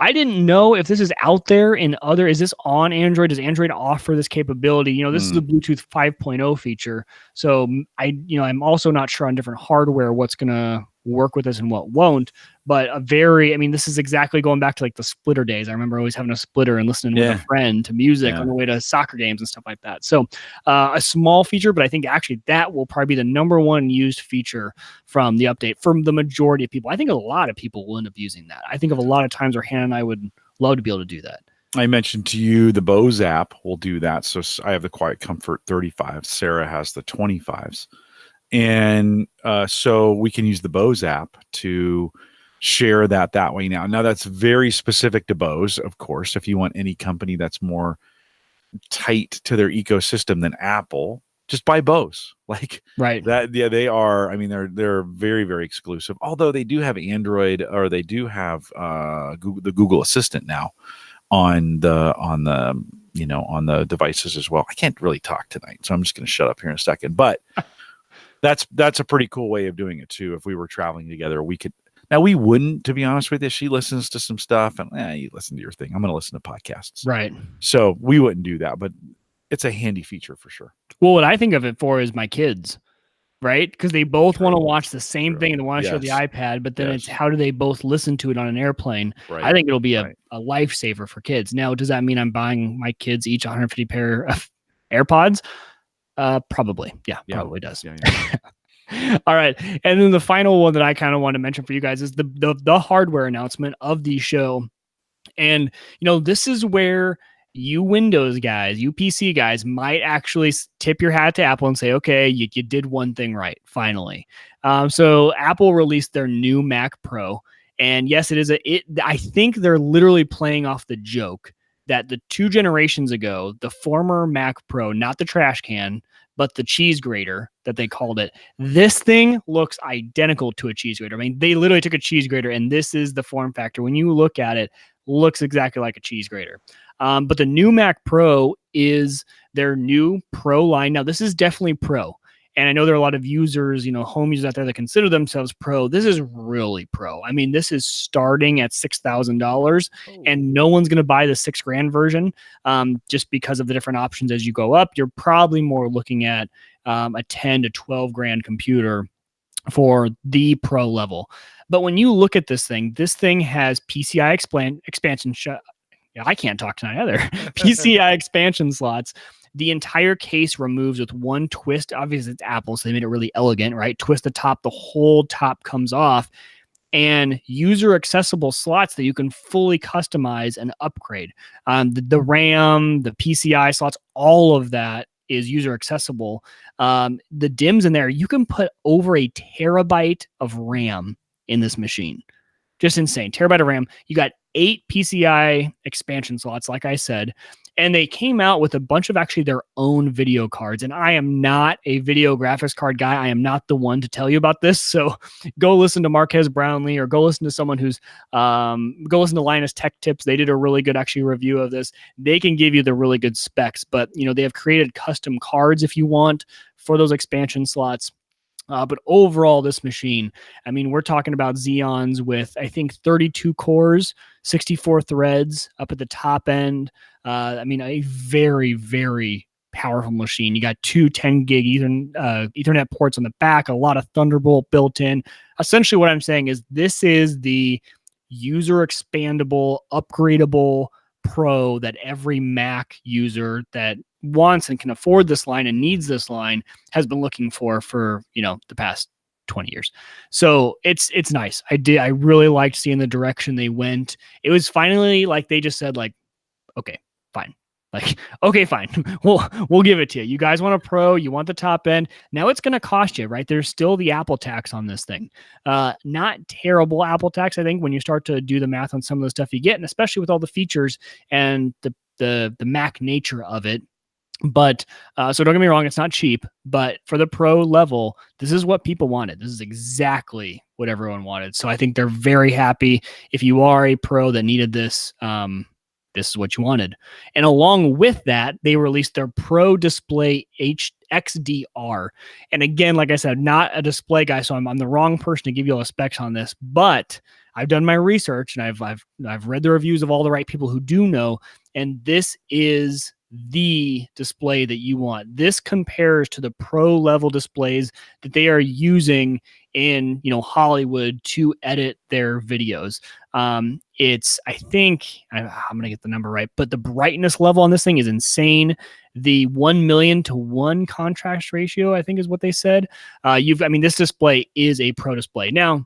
I didn't know if this is out there in other, is this on Android? Does Android offer this capability? You know, this is a Bluetooth 5.0 feature. So I'm also not sure on different hardware what's going to work with this and what won't. But this is exactly going back to like the splitter days. I remember always having a splitter and listening with a friend to music on the way to soccer games and stuff like that. So a small feature, but I think actually that will probably be the number one used feature from the update from the majority of people. I think a lot of people will end up using that. I think of a lot of times where Hannah and I would love to be able to do that. I mentioned to you the Bose app will do that. So I have the Quiet Comfort 35. Sarah has the 25s. And so we can use the Bose app to share that way now. Now, that's very specific to Bose, of course. If you want any company that's more tight to their ecosystem than Apple, just buy Bose. Like that. Yeah, they are. I mean, they're very, very exclusive. Although they do have Android, or they do have the Google Assistant now on the devices as well. I can't really talk tonight, so I'm just going to shut up here in a second. But that's a pretty cool way of doing it too. If we were traveling together, we could. Now we wouldn't, to be honest with you. She listens to some stuff, and you listen to your thing. I'm going to listen to podcasts, right? So we wouldn't do that, but it's a handy feature for sure. Well, what I think of it for is my kids, right? Because they both want to watch the same thing and they want to show the iPad, but then it's how do they both listen to it on an airplane? Right. I think it'll be a lifesaver for kids. Now, does that mean I'm buying my kids each 150 pair of AirPods? Probably. Yeah, probably does. Yeah. All right. And then the final one that I kind of want to mention for you guys is the hardware announcement of the show. And, this is where you Windows guys, you PC guys might actually tip your hat to Apple and say, okay, you did one thing right, finally. So Apple released their new Mac Pro. And yes, I think they're literally playing off the joke that the 2 generations ago, the former Mac Pro, not the trash can, but the cheese grater that they called it, this thing looks identical to a cheese grater. I mean, they literally took a cheese grater, and this is the form factor. When you look at it, looks exactly like a cheese grater. But the new Mac Pro is their new Pro line. Now, this is definitely Pro. And I know there are a lot of users, home users out there that consider themselves Pro. This is really Pro. I mean, this is starting at $6,000, and no one's going to buy the $6,000 version just because of the different options as you go up. You're probably more looking at a 10 to 12 grand computer for the Pro level. But when you look at this thing has PCI expansion. I can't talk tonight either. PCI expansion slots. The entire case removes with one twist. Obviously, it's Apple, so they made it really elegant, right? Twist the top, the whole top comes off. And user-accessible slots that you can fully customize and upgrade. The RAM, the PCI slots, all of that is user-accessible. The DIMMs in there, you can put over a terabyte of RAM in this machine. Just insane. Terabyte of RAM. You got 8 PCI expansion slots, like I said. And they came out with a bunch of actually their own video cards. And I am not a video graphics card guy. I am not the one to tell you about this. So go listen to Marquez Brownlee, or go listen to someone who's, go listen to Linus Tech Tips. They did a really good actually review of this. They can give you the really good specs, but they have created custom cards if you want for those expansion slots. But overall, this machine, I mean, we're talking about Xeons with, I think, 32 cores, 64 threads up at the top end. A very, very powerful machine. You got 2 10 gig Ethernet ports on the back, a lot of Thunderbolt built in. Essentially, what I'm saying is this is the user expandable, upgradable Pro that every Mac user that wants and can afford this line and needs this line has been looking for the past 20 years. So it's nice. I really liked seeing the direction they went. It was finally like they just said, like, okay, fine. Like, okay, fine. We'll give it to you. You guys want a Pro, you want the top end. Now it's going to cost you, right? There's still the Apple tax on this thing. Not terrible Apple tax, I think, when you start to do the math on some of the stuff you get, and especially with all the features and the Mac nature of it. But so don't get me wrong, it's not cheap, but for the Pro level, this is what people wanted. This is exactly what everyone wanted. So I think they're very happy. If you are a Pro that needed this, this is what you wanted. And along with that, they released their Pro Display XDR. And again, like I said, not a display guy, so I'm the wrong person to give you all the specs on this, but I've done my research and I've read the reviews of all the right people who do know, and this is the display that you want. This compares to the pro level displays that they are using in Hollywood to edit their videos. It's I think I'm gonna get the number right, but the brightness level on this thing is insane. The 1,000,000 to 1 contrast ratio, I think, is what they said. This display is a pro display. Now,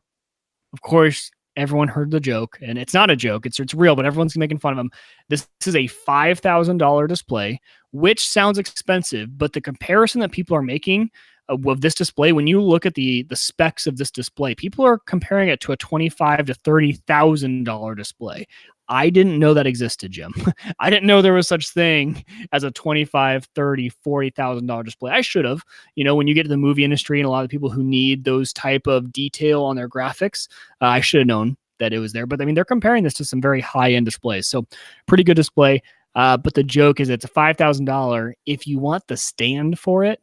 of course, everyone heard the joke, and it's not a joke. It's real, but everyone's making fun of them. This is a $5,000 display, which sounds expensive, but the comparison that people are making of this display, when you look at the specs of this display, people are comparing it to a $25,000 to $30,000 display. I didn't know that existed, Jim. I didn't know there was such thing as a $25,000, $30,000, $40,000 display. I should have. When you get to the movie industry and a lot of people who need those type of detail on their graphics, I should have known that it was there. But they're comparing this to some very high-end displays. So pretty good display. But the joke is it's a $5,000. If you want the stand for it,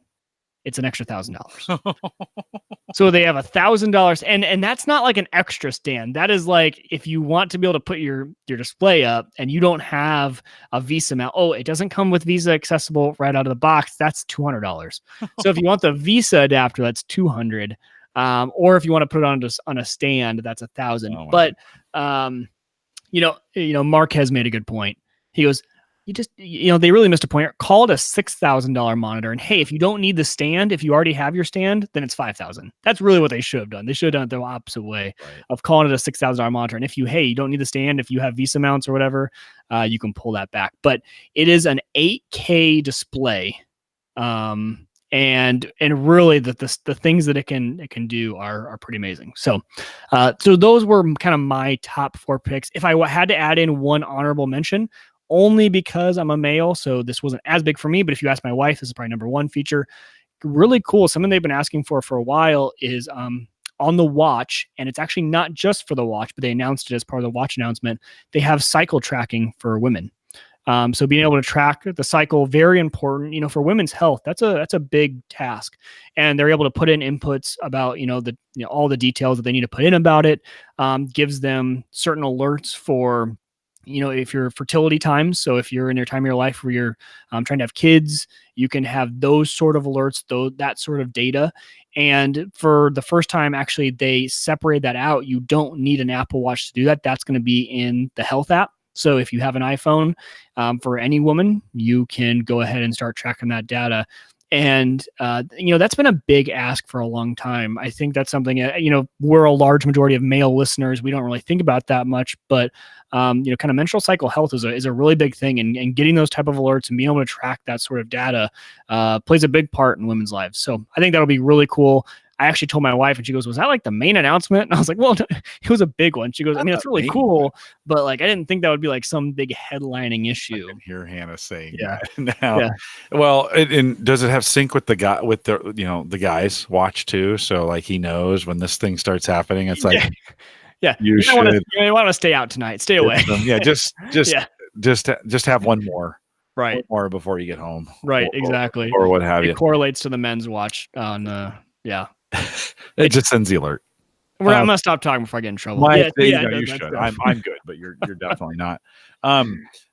it's an extra $1,000. So they have $1,000, and that's not like an extra stand. That is like if you want to be able to put your display up and you don't have a Visa mount. Oh, it doesn't come with Visa accessible right out of the box. That's $200. So if you want the Visa adapter, that's $200. Or if you want to put it on a stand, that's $1,000. Oh, but Mark has made a good point. He goes, they really missed a point. Call it a $6,000 monitor. And hey, if you don't need the stand, if you already have your stand, then it's $5,000. That's really what they should have done. They should have done it the opposite way of calling it a $6,000 monitor. And if you don't need the stand, if you have Visa mounts or whatever, you can pull that back. But it is an 8K display. And really the things that it can do are pretty amazing. So those were kind of my top 4 picks. If I had to add in one honorable mention, only because I'm a male, so this wasn't as big for me, but if you ask my wife, this is probably number 1 feature. Really cool. Something they've been asking for a while is on the watch, and it's actually not just for the watch, but they announced it as part of the watch announcement. They have cycle tracking for women. So being able to track the cycle, very important, for women's health. That's a big task. And they're able to put in inputs about, all the details that they need to put in about it, gives them certain alerts for, if your fertility times. So if you're in your time of your life where you're trying to have kids, you can have those sort of alerts, that sort of data. And for the first time, actually, they separate that out. You don't need an Apple Watch to do that. That's going to be in the health app. So if you have an iPhone, for any woman, you can go ahead and start tracking that data. And, that's been a big ask for a long time. I think that's something, we're a large majority of male listeners. We don't really think about that much, but, kind of menstrual cycle health is a really big thing. And getting those type of alerts and being able to track that sort of data plays a big part in women's lives. So I think that'll be really cool. I actually told my wife, and she goes, "Was that like the main announcement?" And I was like, "Well, it was a big one." She goes, "It's really cool, but like I didn't think that would be like some big headlining issue." I can hear Hannah saying Yeah. that now. Yeah. Well, and does it have sync with the guy with the guy's watch too? So like he knows when this thing starts happening. It's like, you should want to stay out tonight. Stay away. Just have one more. Right. One more before you get home. Right. Exactly. Or what have you. It correlates to the men's watch on. Yeah. It just sends the alert. I'm gonna stop talking before I get in trouble. You should. I'm good, but you're definitely not.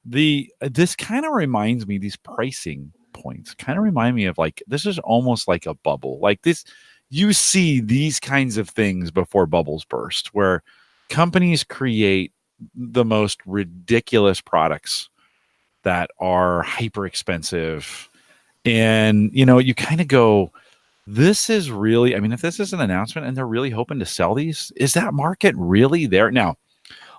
This kind of reminds me, these pricing points kind of remind me of like, this is almost like a bubble. Like this, you see these kinds of things before bubbles burst, where companies create the most ridiculous products that are hyper expensive, and you kind of go, this is really, if this is an announcement and they're really hoping to sell these, is that market really there now?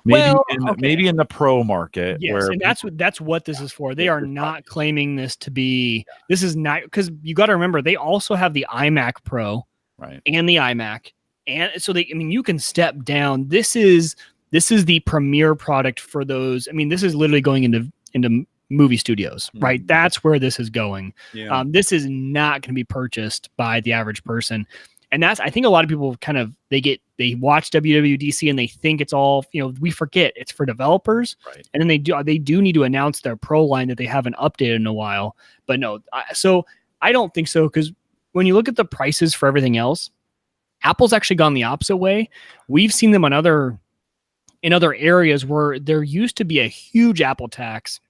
Maybe in the pro market. Yes, where and that's what this is for. They are not claiming this to be. This is not, because you got to remember they also have the iMac Pro, right, and the iMac, and so you can step down. This is the premier product for those. This is literally going into movie studios, right? That's where this is going. Yeah. This is not going to be purchased by the average person. And that's, I think a lot of people kind of, they watch WWDC and they think it's all, we forget it's for developers. Right. And then they do need to announce their pro line that they haven't updated in a while. But no, so I don't think so. Because when you look at the prices for everything else, Apple's actually gone the opposite way. We've seen them on other in other areas where there used to be a huge Apple tax.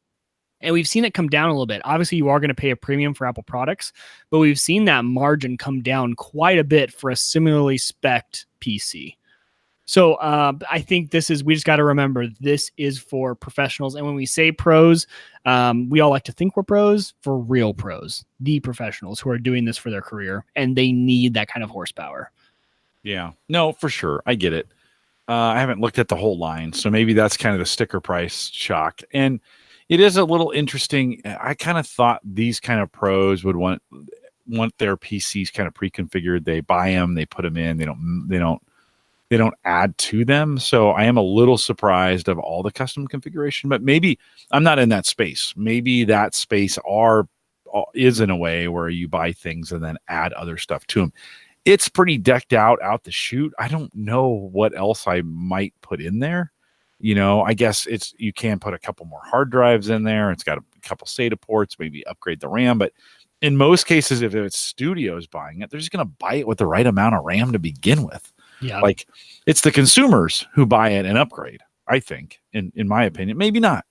And we've seen it come down a little bit. Obviously, you are going to pay a premium for Apple products, but we've seen that margin come down quite a bit for a similarly spec'd PC. So I think we just got to remember this is for professionals. And when we say pros, we all like to think we're pros. For real pros, the professionals who are doing this for their career, and they need that kind of horsepower. Yeah, no, for sure. I get it. I haven't looked at the whole line, so maybe that's kind of the sticker price shock. And it is a little interesting. I kind of thought these kind of pros would want their PCs kind of pre-configured. They buy them, they put them in. They don't add to them. So I am a little surprised of all the custom configuration. But maybe I'm not in that space. Maybe that space is in a way where you buy things and then add other stuff to them. It's pretty decked out the chute. I don't know what else I might put in there. I guess you can put a couple more hard drives in there. It's got a couple SATA ports, maybe upgrade the RAM. But in most cases, if it's studios buying it, they're just going to buy it with the right amount of RAM to begin with. Yeah. Like it's the consumers who buy it and upgrade, I think, in my opinion. Maybe not.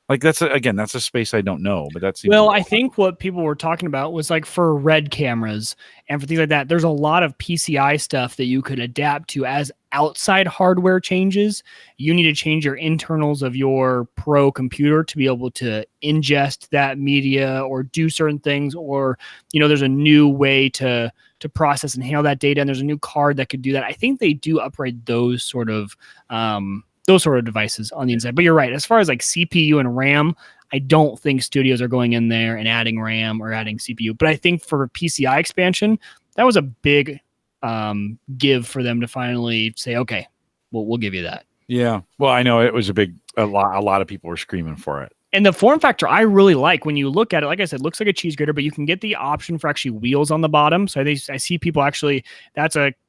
Like that's a space I don't know, but that's I think what people were talking about was like for RED cameras and for things like that. There's a lot of PCI stuff that you could adapt to as outside hardware changes. You need to change your internals of your pro computer to be able to ingest that media or do certain things, or there's a new way to process and handle that data, and there's a new card that could do that. I think they do upgrade those sort of devices on the inside. But you're right. As far as like CPU and RAM, I don't think studios are going in there and adding RAM or adding CPU. But I think for PCI expansion, that was a big give for them to finally say, okay, we'll give you that. Yeah. Well, I know it was a lot of people were screaming for it. And the form factor I really like. When you look at it, like I said, looks like a cheese grater, but you can get the option for actually wheels on the bottom. So I see people actually,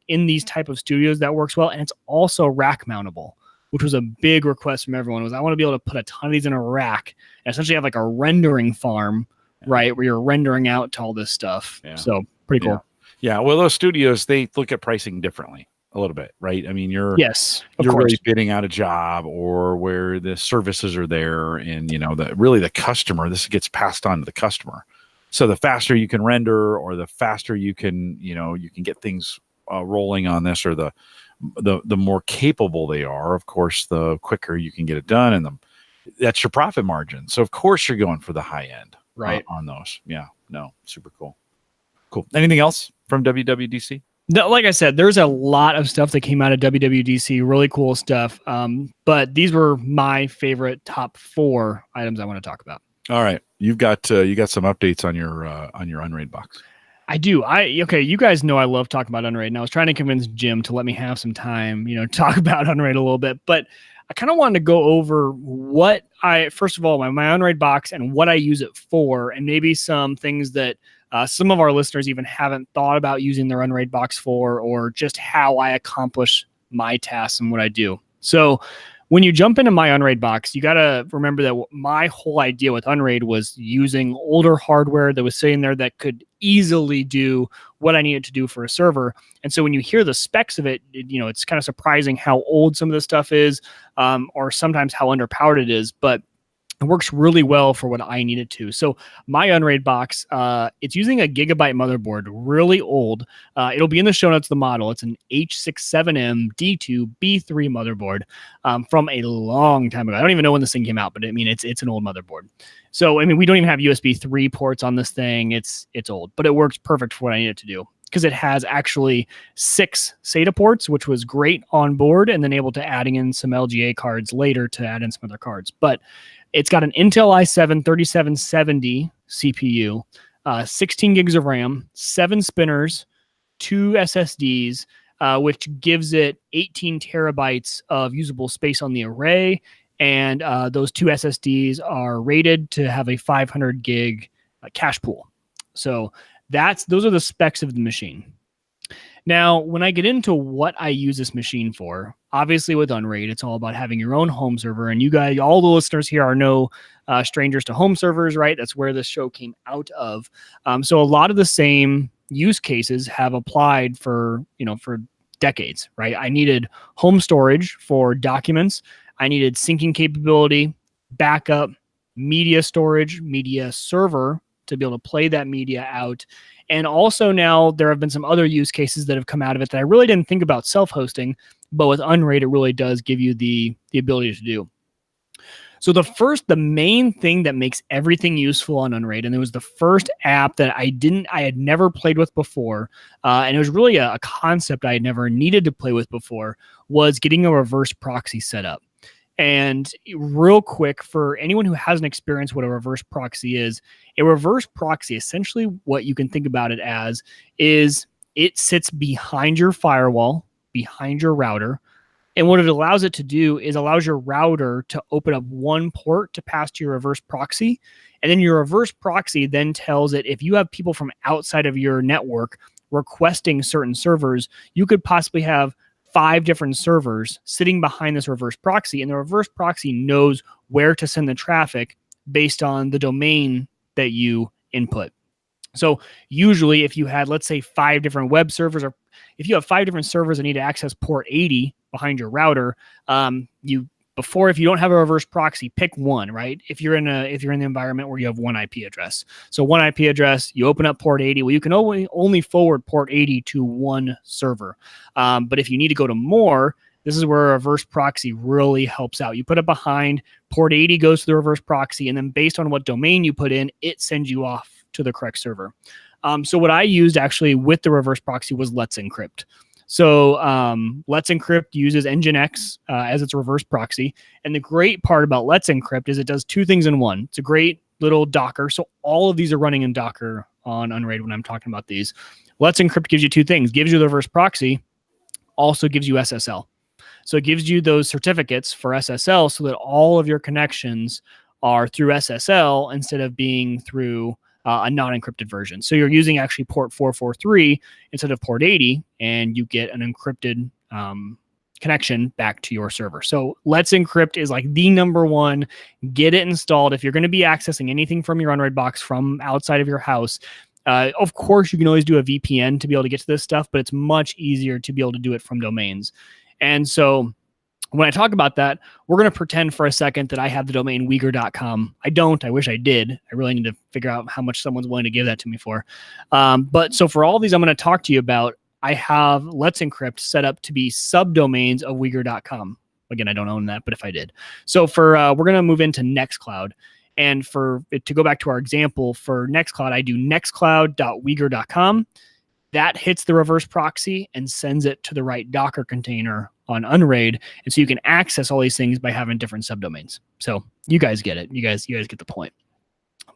in these type of studios that works well. And it's also rack mountable, which was a big request from everyone. I want to be able to put a ton of these in a rack and essentially have like a rendering farm, right? Where you're rendering out to all this stuff. Yeah. So pretty cool. Yeah. Well, those studios, they look at pricing differently a little bit, right? I mean, you're really bidding out a job or where the services are there, and the customer, this gets passed on to the customer. So the faster you can render, or the faster you can get things rolling on this, or the more capable they are, of course, the quicker you can get it done, and that's your profit margin. So of course you're going for the high end, right, on those. Yeah, no, super cool. Anything else from WWDC? No, like I said, there's a lot of stuff that came out of WWDC, really cool stuff. But these were my favorite top 4 items I want to talk about. All right, you got some updates on your Unraid box. I do. You guys know I love talking about Unraid, and I was trying to convince Jim to let me have some time, talk about Unraid a little bit. But I kind of wanted to go over first of all, my Unraid box and what I use it for, and maybe some things that some of our listeners even haven't thought about using their Unraid box for, or just how I accomplish my tasks and what I do. So when you jump into my Unraid box, you got to remember that my whole idea with Unraid was using older hardware that was sitting there that could easily do what I needed to do for a server. And so when you hear the specs of it, it's kind of surprising how old some of this stuff is, or sometimes how underpowered it is. But it works really well for what I need it to. So my Unraid box, it's using a Gigabyte motherboard, really old. It'll be in the show notes, the model. It's an H67M D2 B3 motherboard from a long time ago. I don't even know when this thing came out, but I mean, it's an old motherboard. So, I mean, we don't even have USB 3 ports on this thing. It's old, but it works perfect for what I need it to do, because it has actually 6 SATA ports, which was great on board, and then able to adding in some LGA cards later to add in some other cards. But it's got an Intel i7 3770 CPU, 16 gigs of RAM, 7 spinners, 2 SSDs, which gives it 18 terabytes of usable space on the array. And those 2 SSDs are rated to have a 500 gig cache pool. So those are the specs of the machine. Now, when I get into what I use this machine for, obviously with Unraid, it's all about having your own home server. And you guys, all the listeners here are no strangers to home servers, right? That's where this show came out of. So a lot of the same use cases have applied for decades, right? I needed home storage for documents. I needed syncing capability, backup, media storage, media server to be able to play that media out. And also now there have been some other use cases that have come out of it that I really didn't think about self-hosting, but with Unraid, it really does give you the ability to do. So the main thing that makes everything useful on Unraid, and it was the first app that I had never played with before, and it was really a concept I had never needed to play with before, was getting a reverse proxy set up. And real quick, for anyone who hasn't experienced what a reverse proxy is, a reverse proxy, essentially what you can think about it as, is it sits behind your firewall, behind your router. And what it allows it to do is allows your router to open up one port to pass to your reverse proxy. And then your reverse proxy then tells it if you have people from outside of your network requesting certain servers, you could possibly have 5 different servers sitting behind this reverse proxy. And the reverse proxy knows where to send the traffic based on the domain that you input. So usually if you had, let's say, 5 different web servers, or if you have 5 different servers that need to access port 80 behind your router, if you don't have a reverse proxy, pick one, right? If you're in the environment where you have one IP address. So one IP address, you open up port 80. Well, you can only forward port 80 to one server. But if you need to go to more, this is where a reverse proxy really helps out. You put it behind, port 80 goes to the reverse proxy, and then based on what domain you put in, it sends you off to the correct server. So what I used actually with the reverse proxy was Let's Encrypt. So Let's Encrypt uses Nginx as its reverse proxy. And the great part about Let's Encrypt is it does 2 things in one. It's a great little Docker. So all of these are running in Docker on Unraid when I'm talking about these. Let's Encrypt gives you 2 things. Gives you the reverse proxy, also gives you SSL. So it gives you those certificates for SSL so that all of your connections are through SSL instead of being through a non-encrypted version. So you're using actually port 443 instead of port 80, and you get an encrypted connection back to your server. So Let's Encrypt is like the number one. Get it installed. If you're going to be accessing anything from your Unraid box from outside of your house, of course, you can always do a VPN to be able to get to this stuff, but it's much easier to be able to do it from domains. And so when I talk about that, we're going to pretend for a second that I have the domain Uyghur.com. I don't. I wish I did. I really need to figure out how much someone's willing to give that to me for. But so for all these I'm going to talk to you about, I have Let's Encrypt set up to be subdomains of Uyghur.com. Again, I don't own that, but if I did. So for we're going to move into Nextcloud. And to go back to our example, for Nextcloud, I do nextcloud.uyghur.com. That hits the reverse proxy and sends it to the right Docker container on Unraid. And so you can access all these things by having different subdomains. So you guys get it. You guys get the point.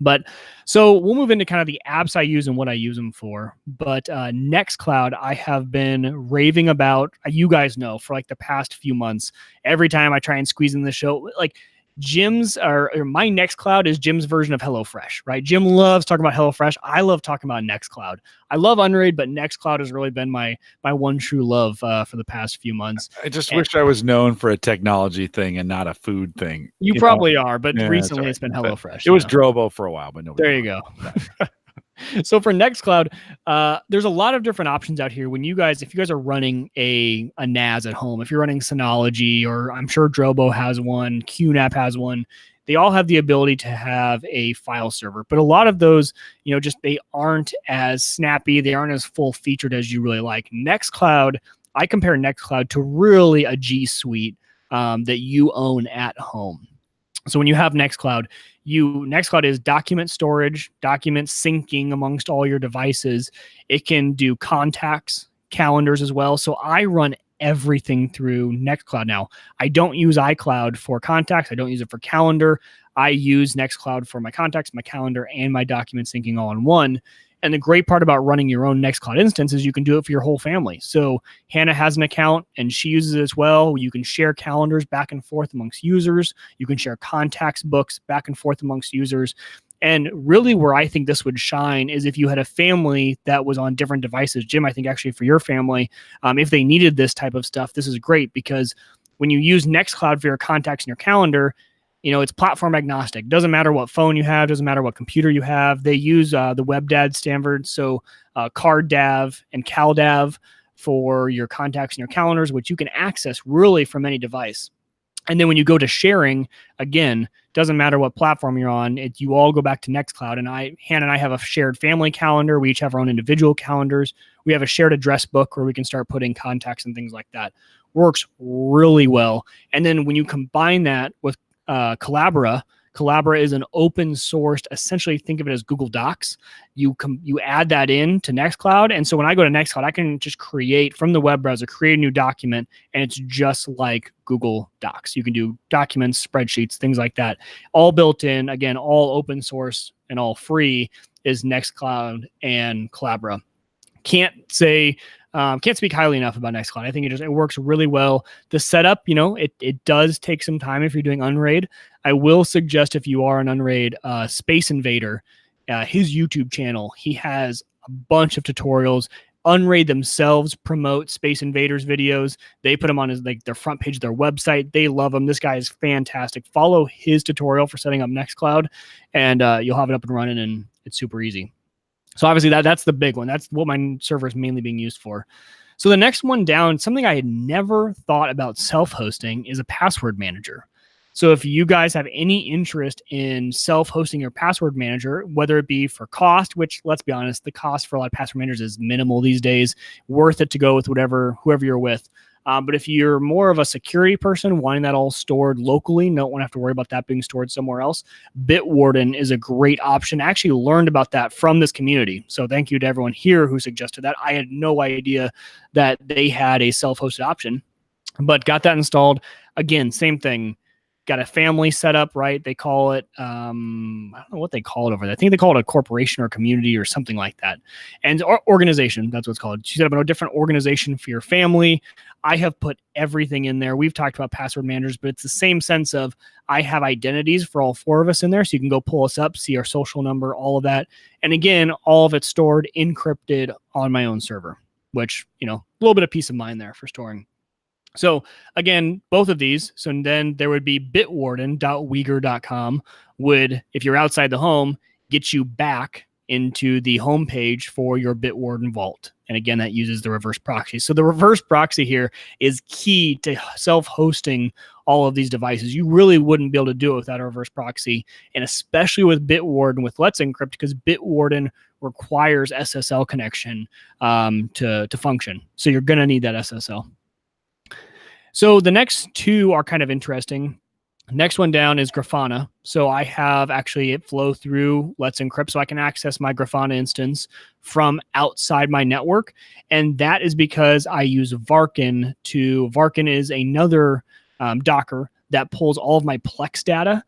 But so we'll move into kind of the apps I use and what I use them for. But Nextcloud, I have been raving about, you guys know, for like the past few months. Every time I try and squeeze in the show, like my Nextcloud is Jim's version of HelloFresh, right? Jim loves talking about HelloFresh. I love talking about Nextcloud. I love Unraid, but Nextcloud has really been my one true love for the past few months. I just wish I was known for a technology thing and not a food thing. You probably are, but recently it's been HelloFresh. It was Drobo for a while, but nobody. There you go. So for Nextcloud, there's a lot of different options out here. If you guys are running a NAS at home, if you're running Synology, or I'm sure Drobo has one, QNAP has one, they all have the ability to have a file server. But a lot of those, they aren't as snappy. They aren't as full featured as you really like. Nextcloud, I compare Nextcloud to really a G Suite that you own at home. So when you have Nextcloud is document storage, document syncing amongst all your devices. It can do contacts, calendars as well. So I run everything through Nextcloud now. I don't use iCloud for contacts. I don't use it for calendar. I use Nextcloud for my contacts, my calendar, and my document syncing all in one. And the great part about running your own Nextcloud instance is you can do it for your whole family. So Hannah has an account and she uses it as well. You can share calendars back and forth amongst users. You can share contacts books back and forth amongst users. And really where I think this would shine is if you had a family that was on different devices. Jim, I think actually for your family, if they needed this type of stuff, this is great because when you use Nextcloud for your contacts and your calendar, it's platform agnostic. Doesn't matter what phone you have. Doesn't matter what computer you have. They use the WebDAV standard. So CardDAV and CalDAV for your contacts and your calendars, which you can access really from any device. And then when you go to sharing, again, doesn't matter what platform you're on, you all go back to Nextcloud. And Hannah and I have a shared family calendar. We each have our own individual calendars. We have a shared address book where we can start putting contacts and things like that. Works really well. And then when you combine that with Collabora is an open sourced, essentially think of it as Google Docs. You add that in to Nextcloud. And so when I go to Nextcloud, I can just create from the web browser, create a new document, and it's just like Google Docs. You can do documents, spreadsheets, things like that, all built in. Again, all open source and all free is Nextcloud and Collabora. Can't speak highly enough about Nextcloud. I think it works really well. The setup, it does take some time if you're doing Unraid. I will suggest if you are an Unraid, Space Invader, his YouTube channel, he has a bunch of tutorials. Unraid themselves promote Space Invaders videos. They put them on their front page of their website. They love them. This guy is fantastic. Follow his tutorial for setting up Nextcloud, and you'll have it up and running, and it's super easy. So obviously that's the big one. That's what my server is mainly being used for. So the next one down, something I had never thought about self-hosting, is a password manager. So if you guys have any interest in self-hosting your password manager, whether it be for cost, which let's be honest, the cost for a lot of password managers is minimal these days, worth it to go with whoever you're with. But if you're more of a security person wanting that all stored locally, don't want to have to worry about that being stored somewhere else, Bitwarden is a great option. I actually learned about that from this community. So thank you to everyone here who suggested that. I had no idea that they had a self-hosted option, but got that installed. Again, same thing. Got a family set up, right? They call it, I don't know what they call it over there. I think they call it a corporation or community or something like that. And organization, that's what it's called. You set up a different organization for your family. I have put everything in there. We've talked about password managers, but it's the same sense of I have identities for all four of us in there. So you can go pull us up, see our social number, all of that. And again, all of it's stored encrypted on my own server, which, a little bit of peace of mind there for storing. So again, both of these. So then there would be bitwarden.uyghur.com would, if you're outside the home, get you back into the home page for your Bitwarden vault. And again, that uses the reverse proxy. So the reverse proxy here is key to self-hosting all of these devices. You really wouldn't be able to do it without a reverse proxy, and especially with Bitwarden with Let's Encrypt, because Bitwarden requires SSL connection to function. So you're going to need that SSL. So the next two are kind of interesting. Next one down is Grafana. So I have actually it flow through Let's Encrypt, so I can access my Grafana instance from outside my network. And that is because I use Varkin Varkin is another Docker that pulls all of my Plex data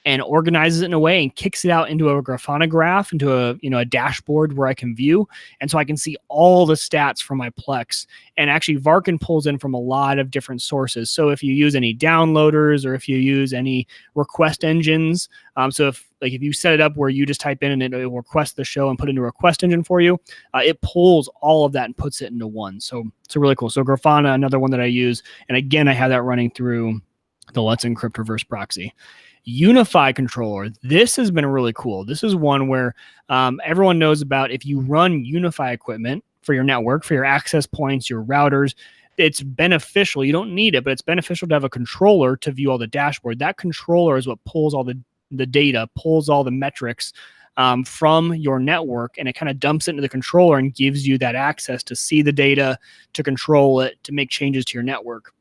and organizes it in a way and kicks it out into a Grafana graph, into a dashboard where I can view. And so I can see all the stats from my Plex. And actually Varkin pulls in from a lot of different sources. So if you use any downloaders or if you use any request engines, so if you set it up where you just type in and it will request the show and put it into a request engine for you, it pulls all of that and puts it into one. So it's really cool. So Grafana, another one that I use. And again, I have that running through the Let's Encrypt reverse proxy. Unify controller. This has been really cool. This is one where everyone knows about. If you run Unify equipment for your network, for your access points, your routers, it's beneficial. You don't need it, but it's beneficial to have a controller to view all the dashboard. That controller is what pulls all the data, pulls all the metrics from your network, and it kind of dumps it into the controller and gives you that access to see the data, to control it, to make changes to your network.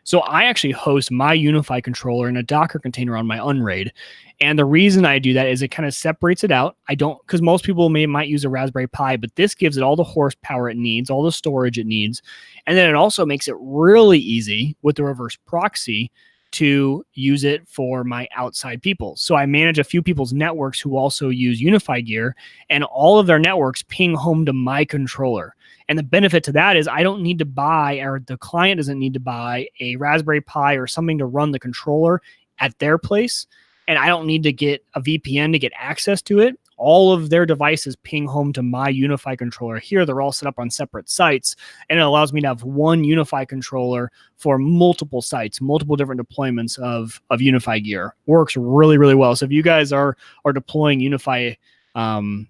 So I actually host my Unify controller in a Docker container on my Unraid. And the reason I do that is it kind of separates it out. Because most people might use a Raspberry Pi, but this gives it all the horsepower it needs, all the storage it needs. And then it also makes it really easy with the reverse proxy to use it for my outside people. So I manage a few people's networks who also use Unify gear, and all of their networks ping home to my controller. And the benefit to that is I don't need to buy, or the client doesn't need to buy a Raspberry Pi or something to run the controller at their place. And I don't need to get a VPN to get access to it. All of their devices ping home to my Unify controller. Here, they're all set up on separate sites, and it allows me to have one Unify controller for multiple sites, multiple different deployments of Unify gear. Works really, really well. So if you guys are deploying Unify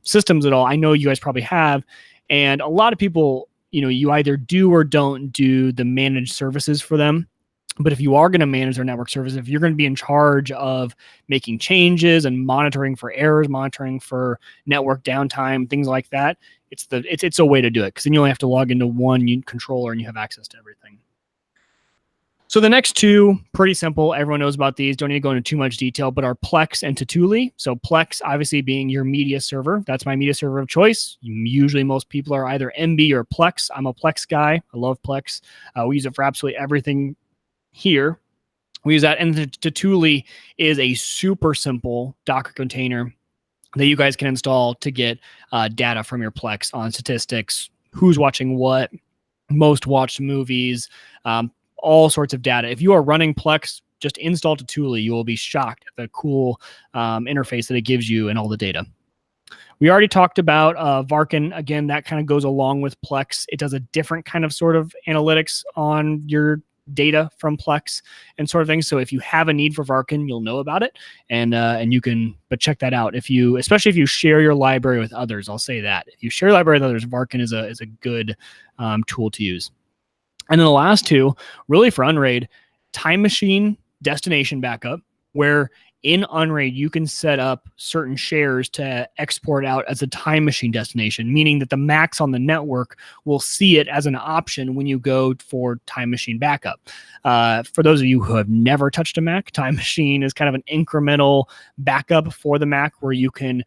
systems at all, I know you guys probably have, and a lot of people, you either do or don't do the managed services for them. But if you are going to manage their network service, if you're going to be in charge of making changes and monitoring for errors, monitoring for network downtime, things like that, it's a way to do it, because then you only have to log into one controller and you have access to everything. So the next two, pretty simple. Everyone knows about these. Don't need to go into too much detail, but are Plex and Tatuli. So Plex, obviously being your media server. That's my media server of choice. Usually most people are either MB or Plex. I'm a Plex guy. I love Plex. We use it for absolutely everything here. We use that. And the Tatuli is a super simple Docker container that you guys can install to get data from your Plex on statistics, who's watching what, most watched movies, all sorts of data. If you are running Plex, just install Tatuli. You will be shocked at the cool interface that it gives you and all the data. We already talked about Varkin. Again, that kind of goes along with Plex. It does a different kind of sort of analytics on your data from Plex and sort of things. So if you have a need for Varkin, you'll know about it, and you can. But check that out especially if you share your library with others. I'll say that if you share your library with others, Varkin is a good tool to use. And then the last two, really for Unraid, Time Machine Destination Backup, where in Unraid you can set up certain shares to export out as a Time Machine destination, meaning that the Macs on the network will see it as an option when you go for Time Machine Backup. For those of you who have never touched a Mac, Time Machine is kind of an incremental backup for the Mac where you can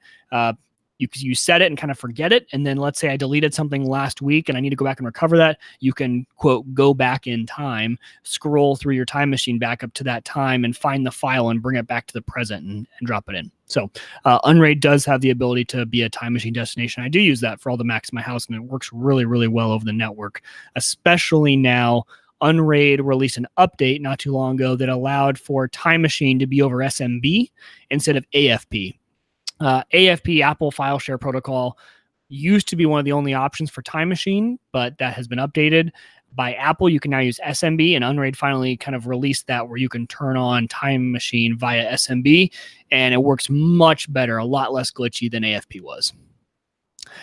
you set it and kind of forget it. And then let's say I deleted something last week and I need to go back and recover that. You can, quote, go back in time, scroll through your Time Machine backup to that time and find the file and bring it back to the present and drop it in. So Unraid does have the ability to be a Time Machine destination. I do use that for all the Macs in my house, and it works really, really well over the network, especially now. Unraid released an update not too long ago that allowed for Time Machine to be over SMB instead of AFP. AFP, Apple File Share Protocol, used to be one of the only options for Time Machine, but that has been updated by Apple. You can now use SMB, and Unraid finally kind of released that where you can turn on Time Machine via SMB, and it works much better, a lot less glitchy than AFP was.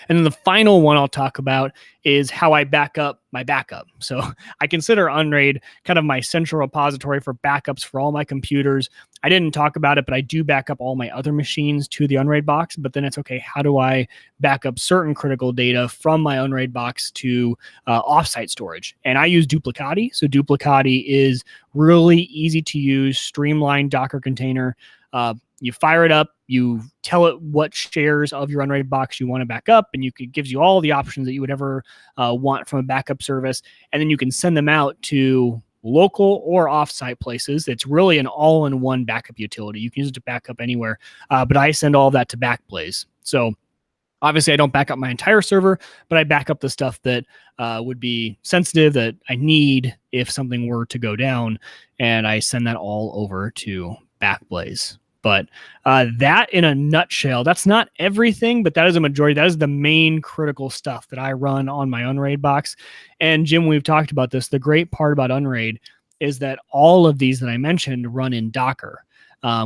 And then the final one I'll talk about is how I back up my backup. So I consider Unraid kind of my central repository for backups for all my computers. I didn't talk about it, but I do back up all my other machines to the Unraid box. But then it's okay, how do I back up certain critical data from my Unraid box to offsite storage? And I use Duplicati. So Duplicati is really easy to use, streamlined Docker container. You fire it up, you tell it what shares of your Unraid box you want to back up, and it gives you all the options that you would ever want from a backup service. And then you can send them out to local or offsite places. It's really an all-in-one backup utility. You can use it to back up anywhere, but I send all of that to Backblaze. So obviously I don't back up my entire server, but I back up the stuff that would be sensitive that I need if something were to go down, and I send that all over to Backblaze. But that in a nutshell, that's not everything, but that is a majority. That is the main critical stuff that I run on my Unraid box. And Jim, we've talked about this. The great part about Unraid is that all of these that I mentioned run in Docker,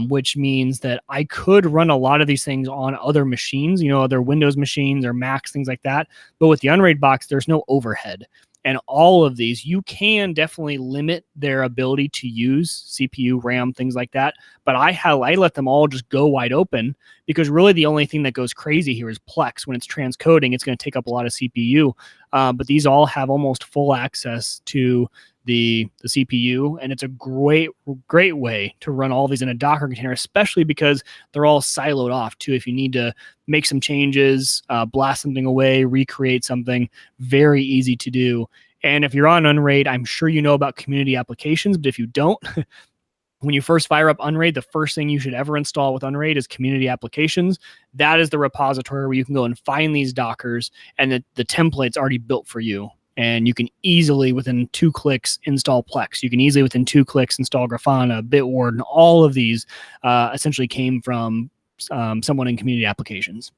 which means that I could run a lot of these things on other machines, other Windows machines or Macs, things like that. But with the Unraid box, there's no overhead. And all of these, you can definitely limit their ability to use CPU, RAM, things like that. But I let them all just go wide open, because really the only thing that goes crazy here is Plex. When it's transcoding, it's going to take up a lot of CPU. But these all have almost full access to the CPU, and it's a great way to run all these in a Docker container, especially because they're all siloed off too. If you need to make some changes, blast something away, recreate something, very easy to do. And if you're on Unraid, I'm sure you know about community applications, but if you don't, when you first fire up Unraid, the first thing you should ever install with Unraid is community applications. That is the repository where you can go and find these Dockers, and the template's already built for you. And you can easily, within 2 clicks, install Plex. You can easily, within 2 clicks, install Grafana, Bitwarden, and all of these essentially came from someone in community applications.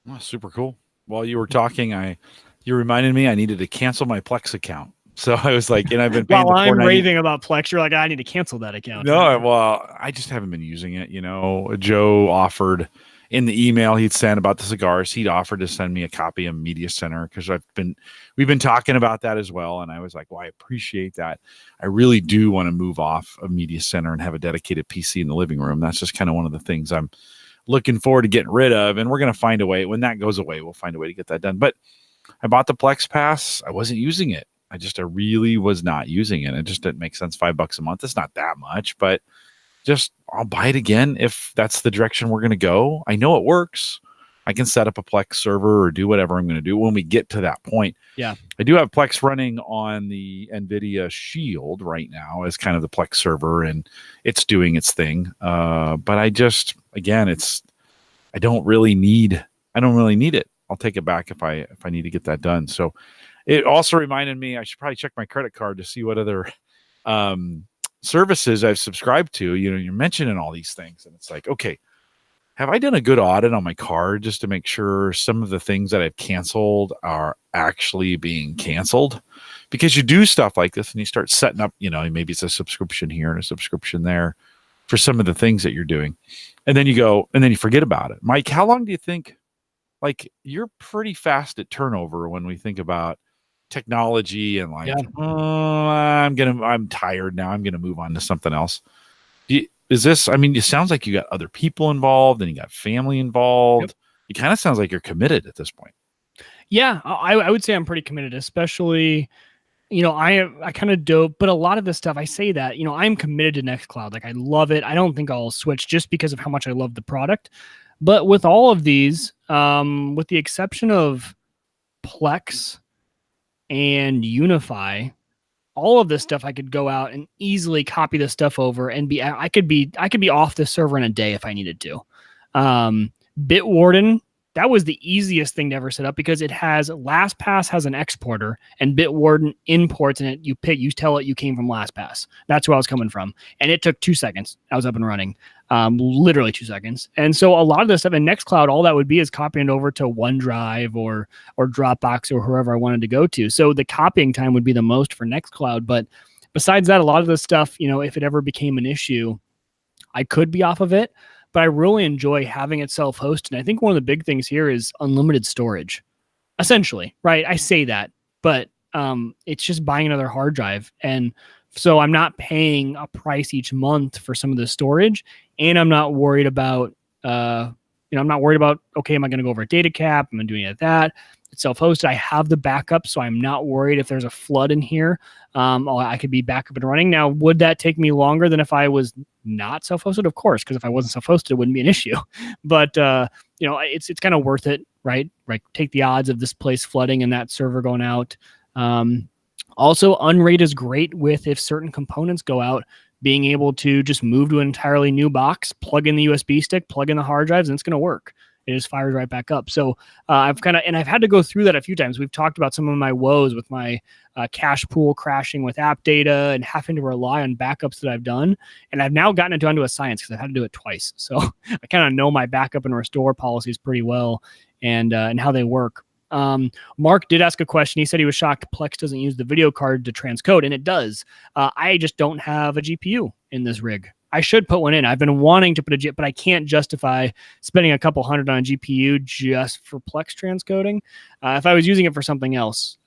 Oh, super cool. While you were talking, you reminded me I needed to cancel my Plex account. So I was like, and I've been paying While I'm $4.90 raving about Plex, you're like, I need to cancel that account. No, well, I just haven't been using it. Joe offered in the email he'd sent about the cigars, he'd offered to send me a copy of Media Center because we've been talking about that as well. And I was like, well, I appreciate that. I really do want to move off of Media Center and have a dedicated PC in the living room. That's just kind of one of the things I'm looking forward to getting rid of. And we're going to find a way. When that goes away, we'll find a way to get that done. But I bought the Plex Pass. I wasn't using it. I really was not using it. It just didn't make sense. $5 a month. It's not that much, but I'll buy it again if that's the direction we're going to go. I know it works. I can set up a Plex server or do whatever I'm going to do when we get to that point. Yeah. I do have Plex running on the NVIDIA Shield right now as kind of the Plex server, and it's doing its thing. But I don't really need it. I'll take it back if I need to get that done. So it also reminded me I should probably check my credit card to see what other services I've subscribed to. You're mentioning all these things, and it's like, okay, have I done a good audit on my card just to make sure some of the things that I've canceled are actually being canceled? Because you do stuff like this and you start setting up, maybe it's a subscription here and a subscription there for some of the things that you're doing. And then you forget about it. Mike, how long do you think, like, you're pretty fast at turnover when we think about technology and like, I'm tired now. I'm going to move on to something else. It sounds like you got other people involved and you got family involved. Yep. It kind of sounds like you're committed at this point. Yeah, I would say I'm pretty committed, especially, I kind of dope, but a lot of this stuff, I say that, I'm committed to Nextcloud. Like, I love it. I don't think I'll switch just because of how much I love the product. But with all of these, with the exception of Plex and Unify, all of this stuff I could go out and easily copy this stuff over and I could be off the server in a day if I needed to. Bitwarden, that was the easiest thing to ever set up because LastPass has an exporter and Bitwarden imports, and you tell it you came from LastPass. That's where I was coming from. And it took 2 seconds. I was up and running. Literally 2 seconds. And so a lot of this stuff in Nextcloud, all that would be is copying it over to OneDrive or Dropbox or whoever I wanted to go to. So the copying time would be the most for Nextcloud. But besides that, a lot of this stuff, if it ever became an issue, I could be off of it. But I really enjoy having it self-hosted. And I think one of the big things here is unlimited storage, essentially, right? I say that, but it's just buying another hard drive. And so I'm not paying a price each month for some of the storage, and I'm not worried about, okay, am I going to go over a data cap? Am I doing it at that? It's self-hosted. I have the backup, so I'm not worried if there's a flood in here. I could be back up and running. Now, would that take me longer than if I was not self-hosted? Of course, because if I wasn't self-hosted, it wouldn't be an issue. But it's kind of worth it, right? Right. Take the odds of this place flooding and that server going out. Also, Unraid is great with if certain components go out, being able to just move to an entirely new box, plug in the USB stick, plug in the hard drives, and it's going to work. It just fires right back up. So I've had to go through that a few times. We've talked about some of my woes with my cache pool crashing with app data and having to rely on backups that I've done. And I've now gotten it down to a science because I've had to do it twice. So I kind of know my backup and restore policies pretty well and how they work. Mark did ask a question. He said he was shocked Plex doesn't use the video card to transcode, and it does. I just don't have a GPU in this rig. I should put one in. I've been wanting to put but I can't justify spending a couple $100 on a GPU just for Plex transcoding. If I was using it for something else,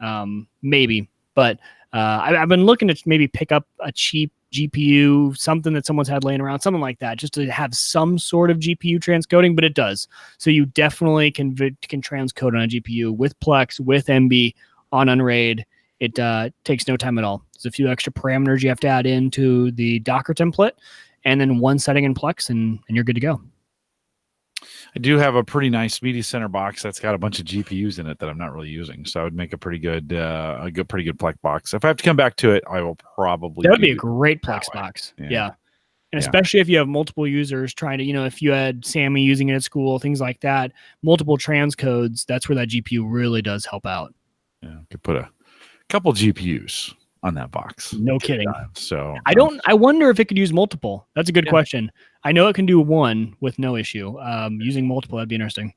maybe. But I've been looking to maybe pick up a cheap GPU, something that someone's had laying around, something like that, just to have some sort of GPU transcoding, but it does. So you definitely can transcode on a GPU with Plex, with MB on Unraid. It takes no time at all. There's a few extra parameters you have to add into the Docker template, and then one setting in Plex, and you're good to go. I do have a pretty nice Media Center box that's got a bunch of GPUs in it that I'm not really using, so I would make a pretty good Plex box. If I have to come back to it, I will probably. That would be a great Plex box. Yeah. And especially if you have multiple users trying to, if you had Sammy using it at school, things like that, multiple transcodes, that's where that GPU really does help out. Yeah, could put a couple GPUs on that box. No kidding. So I wonder if it could use multiple. That's a good question. I know it can do one with no issue. Using multiple, that'd be interesting.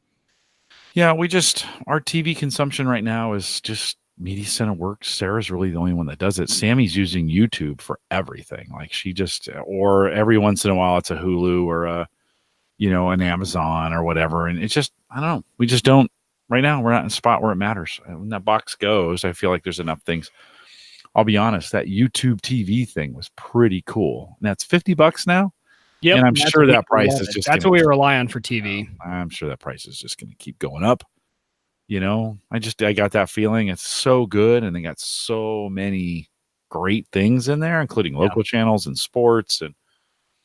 Yeah, our TV consumption right now is just Media Center works. Sarah's really the only one that does it. Sammy's using YouTube for everything. Like or every once in a while it's a Hulu or an Amazon or whatever. And it's just, I don't know. We just don't, right now, we're not in a spot where it matters. When that box goes, I feel like there's enough things. I'll be honest, that YouTube TV thing was pretty cool. And that's $50 now. Yep, And I'm sure that price is just that's what we rely on for TV. I'm sure that price is just going to keep going up. I got that feeling. It's so good, and they got so many great things in there, including local channels and sports. And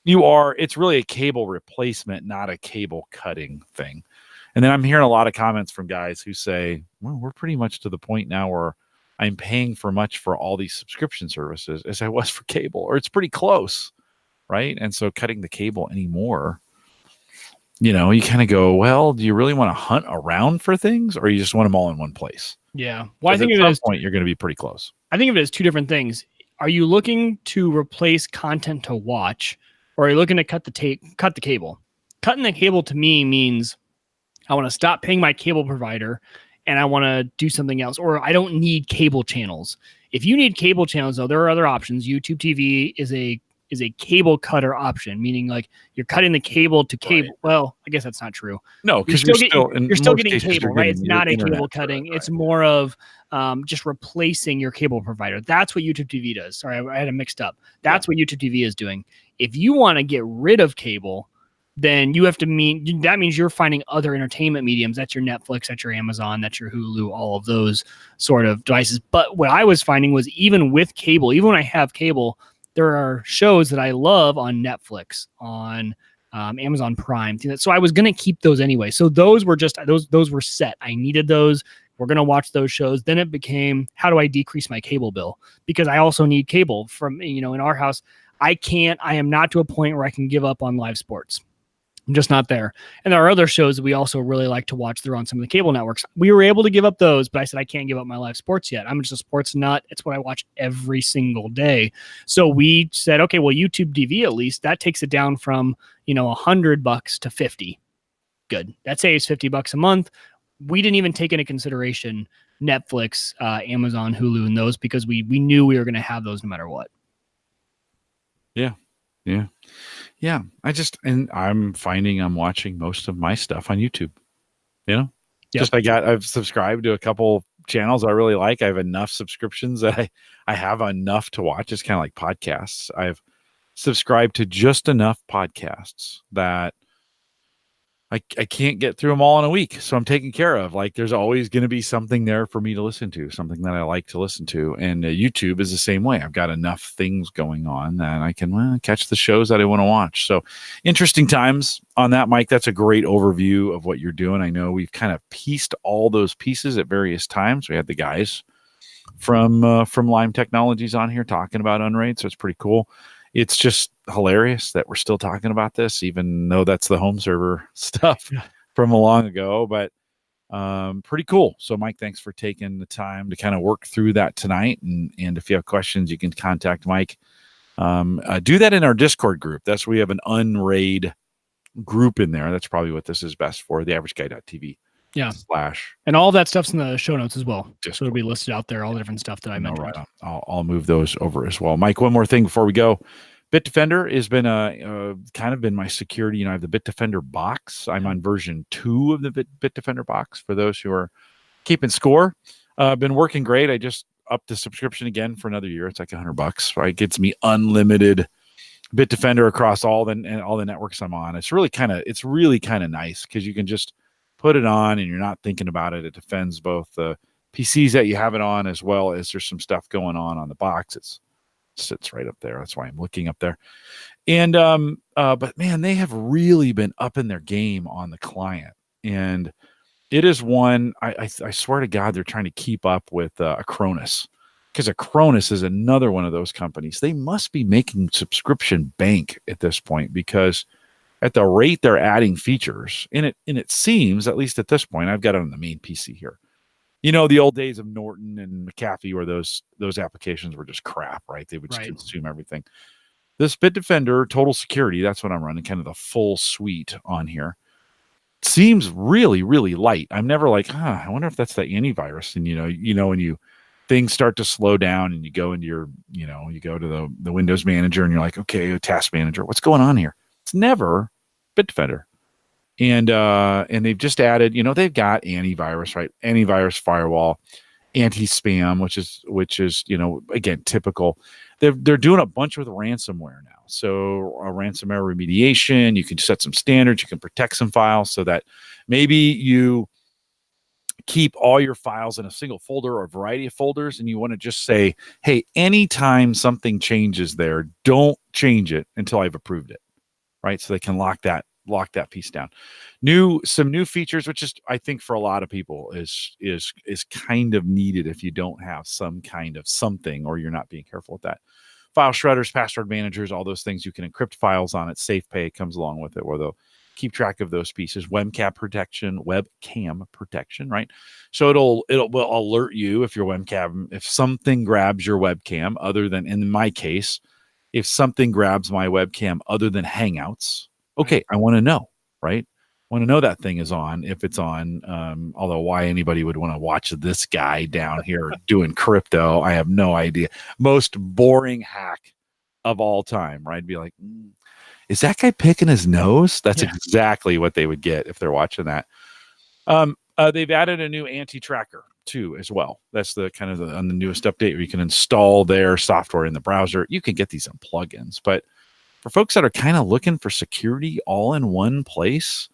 it's really a cable replacement, not a cable cutting thing. And then I'm hearing a lot of comments from guys who say, well, we're pretty much to the point now where I'm paying for much for all these subscription services as I was for cable, or it's pretty close. Right. And so cutting the cable anymore, you kind of go, well, do you really want to hunt around for things, or you just want them all in one place? Yeah. Well, I think at some point you're going to be pretty close. I think of it as two different things. Are you looking to replace content to watch, or are you looking to cut the cable? Cutting the cable to me means I want to stop paying my cable provider and I want to do something else, or I don't need cable channels. If you need cable channels, though, there are other options. YouTube TV is a cable cutter option, meaning like you're cutting the cable to cable. Right. Well, I guess that's not true. No, because you're still getting cable, right? It's not a cable cutting. Right. It's more of just replacing your cable provider. That's what YouTube TV does. Sorry, I had it mixed up. That's what YouTube TV is doing. If you want to get rid of cable, then you have to that means you're finding other entertainment mediums. That's your Netflix, that's your Amazon, that's your Hulu, all of those sort of devices. But what I was finding was even with cable, even when I have cable, there are shows that I love on Netflix, on Amazon Prime. So I was going to keep those anyway. So those were those were set. I needed those. We're going to watch those shows. Then it became, how do I decrease my cable bill? Because I also need cable from, in our house. I am not to a point where I can give up on live sports. I'm just not there. And there are other shows that we also really like to watch. They're on some of the cable networks. We were able to give up those, but I said, I can't give up my live sports yet. I'm just a sports nut. It's what I watch every single day. So we said, okay, well, YouTube TV, at least that takes it down from, $100 to 50. Good. That saves $50 a month. We didn't even take into consideration Netflix, Amazon, Hulu, and those, because we knew we were going to have those no matter what. Yeah. Yeah. Yeah. I'm finding I'm watching most of my stuff on YouTube. Yep. I've subscribed to a couple channels I really like. I have enough subscriptions that I have enough to watch. It's kind of like podcasts. I've subscribed to just enough podcasts that I can't get through them all in a week. So I'm taken care of. Like, there's always going to be something there for me to listen to, something that I like to listen to. And YouTube is the same way. I've got enough things going on that I can catch the shows that I want to watch. So interesting times on that, Mike. That's a great overview of what you're doing. I know we've kind of pieced all those pieces at various times. We had the guys from Lime Technologies on here talking about Unraid. So it's pretty cool. It's just hilarious that we're still talking about this, even though that's the home server stuff from a long ago, but pretty cool. So Mike, thanks for taking the time to kind of work through that tonight. And if you have questions, you can contact Mike. Do that in our Discord group. That's where we have an Unraid group in there. That's probably what this is best for, theaverageguy.tv. Yeah. / And all of that stuff's in the show notes as well. Discord. So it'll be listed out there, all the different stuff that I mentioned. Right. I'll move those over as well. Mike, one more thing before we go. Bitdefender has been kind of been my security. I have the Bitdefender box. I'm on version 2 of the Bitdefender box for those who are keeping score. Been working great. I just upped the subscription again for another year. It's like $100. Right? It gets me unlimited Bitdefender across all the networks I'm on. It's really kind of nice because you can just put it on and you're not thinking about it. It defends both the PCs that you have it on, as well as there's some stuff going on the box. It sits right up there. That's why I'm looking up there. And but man, they have really been upping their game on the client. And it is one, I swear to God, they're trying to keep up with Acronis, because Acronis is another one of those companies. They must be making subscription bank at this point, because at the rate they're adding features, and it seems, at least at this point, I've got it on the main PC here. The old days of Norton and McAfee, where those applications were just crap, right? They would just consume everything. This Bitdefender Total Security, that's what I'm running, kind of the full suite on here. Seems really, really light. I'm never like, I wonder if that's the antivirus. And when things start to slow down and you go into your, you go to the Windows Manager and you're like, okay, Task Manager, what's going on here? It's never Bitdefender. and they've just added, they've got antivirus, right? Antivirus, firewall, anti-spam, which is again typical. They're doing a bunch with ransomware now. So ransomware remediation, you can set some standards, you can protect some files so that maybe you keep all your files in a single folder or a variety of folders, and you want to just say, hey, anytime something changes there, don't change it until I've approved it, right? So they can lock that piece down. Some new features, which is, I think, for a lot of people is kind of needed if you don't have some kind of something or you're not being careful with that. File shredders, password managers, all those things. You can encrypt files on it. SafePay comes along with it, where they'll keep track of those pieces. Webcam protection, right? So it will alert you if something grabs your webcam, other than, in my case, if something grabs my webcam other than Hangouts. Okay, I want to know, right? I want to know that thing is on, if it's on. Although why anybody would want to watch this guy down here doing crypto, I have no idea. Most boring hack of all time, right? Be like, is that guy picking his nose? That's exactly what they would get if they're watching that. They've added a new anti-tracker too, as well. That's the kind of on the newest update, where you can install their software in the browser. You can get these in plugins, but for folks that are kind of looking for security all in one place,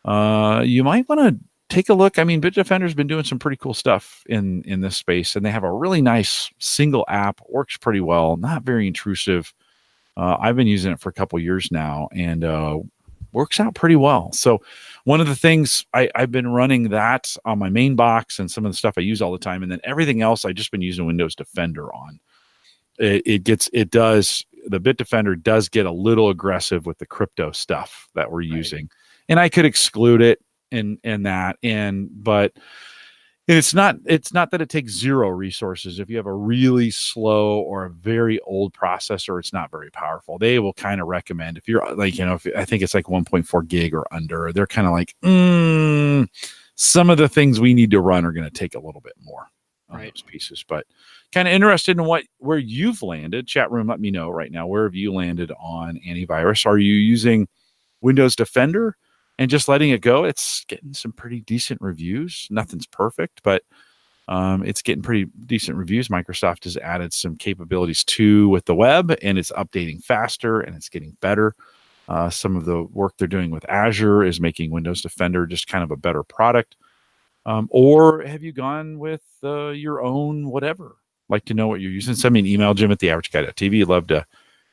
you might want to take a look. I mean, Bitdefender's been doing some pretty cool stuff in this space, and they have a really nice single app, works pretty well, not very intrusive. I've been using it for a couple years now, and works out pretty well. So one of the things, I've been running that on my main box and some of the stuff I use all the time, and then everything else I just been using Windows Defender on. The Bitdefender does get a little aggressive with the crypto stuff that we're using, and I could exclude it but it's not that it takes zero resources. If you have a really slow or a very old processor, it's not very powerful. They will kind of recommend, if you're like, if I think it's like 1.4 gig or under, they're kind of like, some of the things we need to run are going to take a little bit more on those pieces. But kind of interested in where you've landed. Chat room, let me know right now. Where have you landed on antivirus? Are you using Windows Defender and just letting it go? It's getting some pretty decent reviews. Nothing's perfect, but it's getting pretty decent reviews. Microsoft has added some capabilities too with the web, and it's updating faster and it's getting better. Some of the work they're doing with Azure is making Windows Defender just kind of a better product. Or have you gone with your own whatever? Like to know what you're using. Send me an email, jim@theaverageguy.tv. I'd love to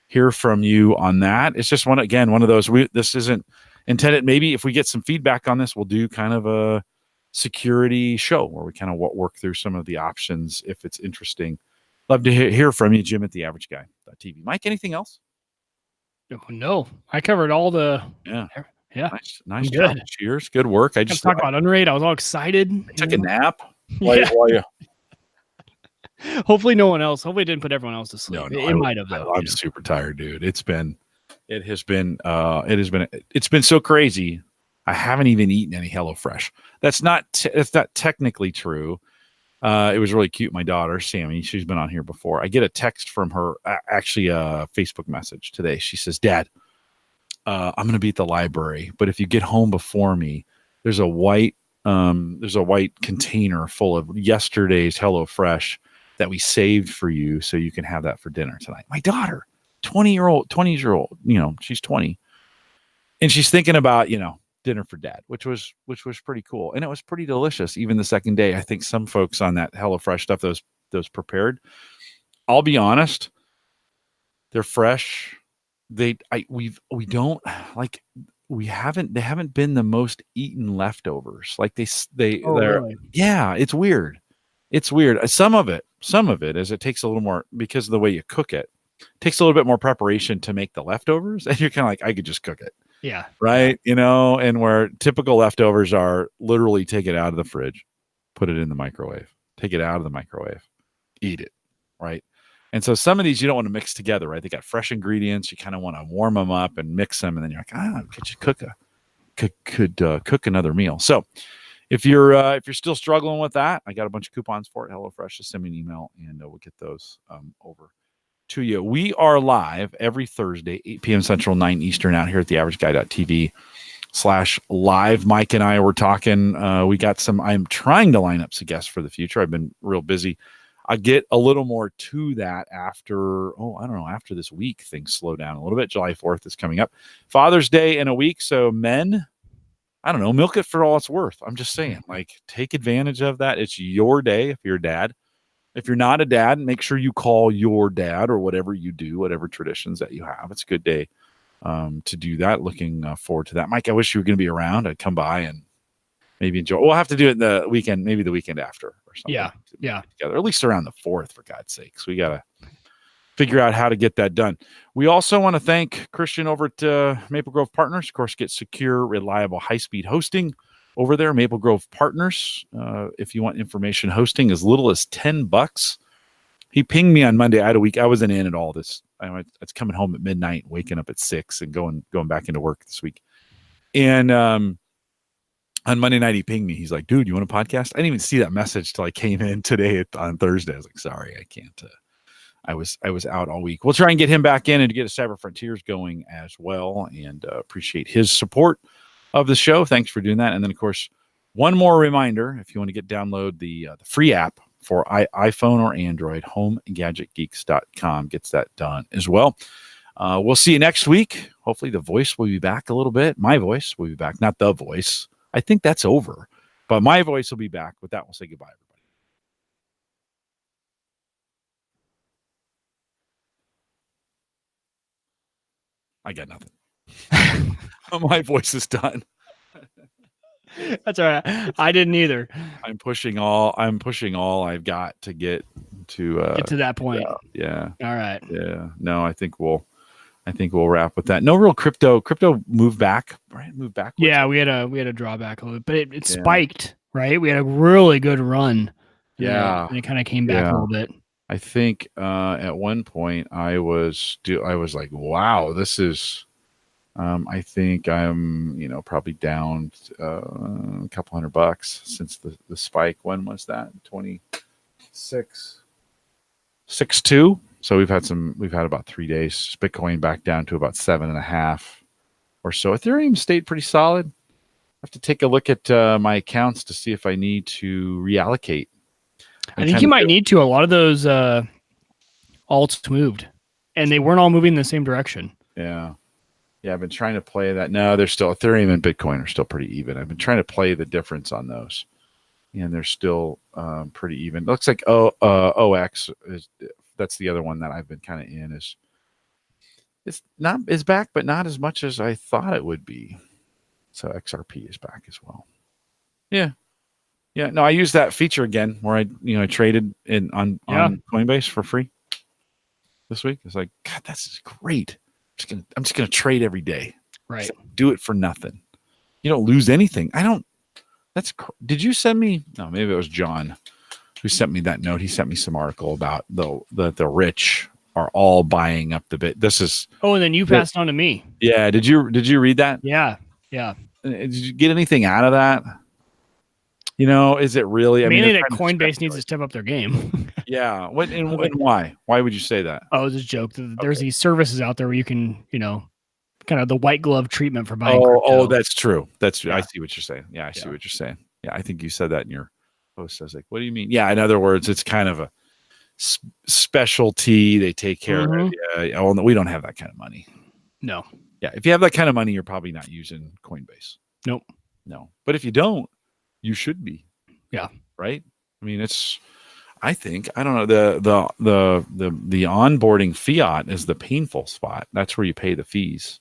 hear from you on that. It's just one of those. This isn't intended. Maybe if we get some feedback on this, we'll do kind of a security show where we kind of work through some of the options if it's interesting. Love to hear from you, jim@theaverageguy.tv. Mike, anything else? No, I covered all the. Yeah. Nice job. Cheers. Good work. I just talked about Unraid. I was all excited. I took a nap. Hopefully no one else. Hopefully it didn't put everyone else to sleep. No, it might have though. I'm super tired, dude. It's been so crazy. I haven't even eaten any HelloFresh. That's not technically true. It was really cute. My daughter, Sammy, she's been on here before. I get a text from her, actually a Facebook message today. She says, Dad, I'm going to be at the library, but if you get home before me, there's a white container full of yesterday's HelloFresh that we saved for you, so you can have that for dinner tonight. My daughter, 20-year-old, she's 20, and she's thinking about, dinner for Dad, which was pretty cool, and it was pretty delicious. Even the second day, I think some folks on that HelloFresh stuff, those prepared, I'll be honest, they're fresh. They haven't been the most eaten leftovers. Like really? Yeah, it's weird. Some of it is it takes a little more, because of the way you cook it, takes a little bit more preparation to make the leftovers, and you're kind of like, I could just cook it. Yeah. Right. And where typical leftovers are literally take it out of the fridge, put it in the microwave, take it out of the microwave, eat it. Right. And so some of these you don't want to mix together, right? They got fresh ingredients. You kind of want to warm them up and mix them. And then you're like, could you cook another meal? So if you're still struggling with that, I got a bunch of coupons for it. HelloFresh, just send me an email and we'll get those over to you. We are live every Thursday, 8 p.m. Central, 9 Eastern, out here at theaverageguy.tv. /live. Mike and I were talking. We got some. I'm trying to line up some guests for the future. I've been real busy. I get a little more to that after, I don't know, after this week, things slow down a little bit. July 4th is coming up. Father's Day in a week. So men, I don't know, milk it for all it's worth. I'm just saying, like, take advantage of that. It's your day if you're a dad. If you're not a dad, make sure you call your dad or whatever you do, whatever traditions that you have. It's a good day to do that. Looking forward to that. Mike, I wish you were going to be around. I'd come by and maybe enjoy. We'll have to do it the weekend, maybe the weekend after or something. Yeah. Together, or at least around the 4th, for God's sakes. We got to figure out how to get that done. We also want to thank Christian over at Maple Grove Partners. Of course, get secure, reliable, high-speed hosting over there. Maple Grove Partners. If you want information hosting as little as $10. He pinged me on Monday. I had a week. I wasn't in at all this. I was coming home at midnight, waking up at 6 and going back into work this week. And on Monday night, he pinged me. He's like, dude, you want a podcast? I didn't even see that message till I came in today on Thursday. I was like, sorry, I can't. I was out all week. We'll try and get him back in and get a Cyber Frontiers going as well, and appreciate his support of the show. Thanks for doing that. And then, of course, one more reminder, if you want to download the free app for iPhone or Android, homegadgetgeeks.com gets that done as well. We'll see you next week. Hopefully the voice will be back a little bit. My voice will be back, not the voice. I think that's over, but my voice will be back. With that, we'll say goodbye, everybody. I got nothing. My voice is done. That's all right. I didn't either. I'm pushing all I've got to get to that point. Yeah. All right. Yeah. No, I think we'll wrap with that. No real crypto moved back, right? Moved back. Yeah, we had a drawback a little bit, but it spiked, right? We had a really good run. And it kind of came back a little bit. I think at one point I was like, wow, this is I think I'm probably down a couple $100 since the spike. When was that? 26.62. So we've had about 3 days. Bitcoin back down to about 7.5 or so. Ethereum stayed pretty solid. I have to take a look at my accounts to see if I need to reallocate. I think you might need to. A lot of those alts moved, and they weren't all moving in the same direction. Yeah. I've been trying to play that. No, they're still, Ethereum and Bitcoin are still pretty even. I've been trying to play the difference on those, and they're still pretty even. It looks like OX that's the other one that I've been kind of in. Is back, but not as much as I thought it would be. So XRP is back as well. Yeah. No, I used that feature again where I traded on Coinbase for free this week. It's like, God, this is great. I'm just gonna trade every day. Right. Do it for nothing. You don't lose anything. Did you send me? No, maybe it was John who sent me that note. He sent me some article about the rich are all buying up the bit. This is. Oh, and then you passed on to me. Yeah. Did you read that? Yeah. Did you get anything out of that? Is it really? Mainly that Coinbase needs to step up their game. Yeah. What and why? Why would you say that? Oh, it's a joke. There's these services out there where you can, kind of the white glove treatment for buying crypto. Oh, that's true. That's true. Yeah. I see what you're saying. Yeah, I see what you're saying. Yeah, I think you said that in your post. I was like, what do you mean? Yeah, in other words, it's kind of a specialty. They take care of it. Yeah. Well, no, we don't have that kind of money. No. Yeah, if you have that kind of money, you're probably not using Coinbase. Nope. No. But if you don't, you should be. Yeah. Right? I mean, I don't know, the onboarding fiat is the painful spot. That's where you pay the fees.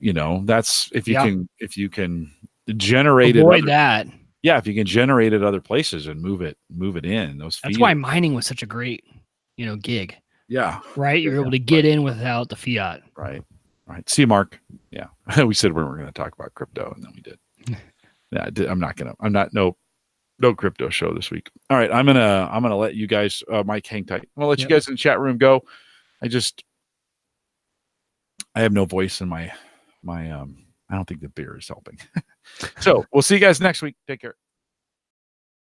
That's if you can generate avoid that. Yeah, if you can generate it other places and move it in those fees. That's why mining was such a great, gig. Yeah. Right? You're able to get in without the fiat. Right. See you, Mark. Yeah. We said we weren't going to talk about crypto, and then we did. Yeah, I'm not no crypto show this week. All right, I'm gonna let you guys, Mike, hang tight. I'm gonna let you guys in the chat room go. I have no voice in my I don't think the beer is helping. So we'll see you guys next week. Take care.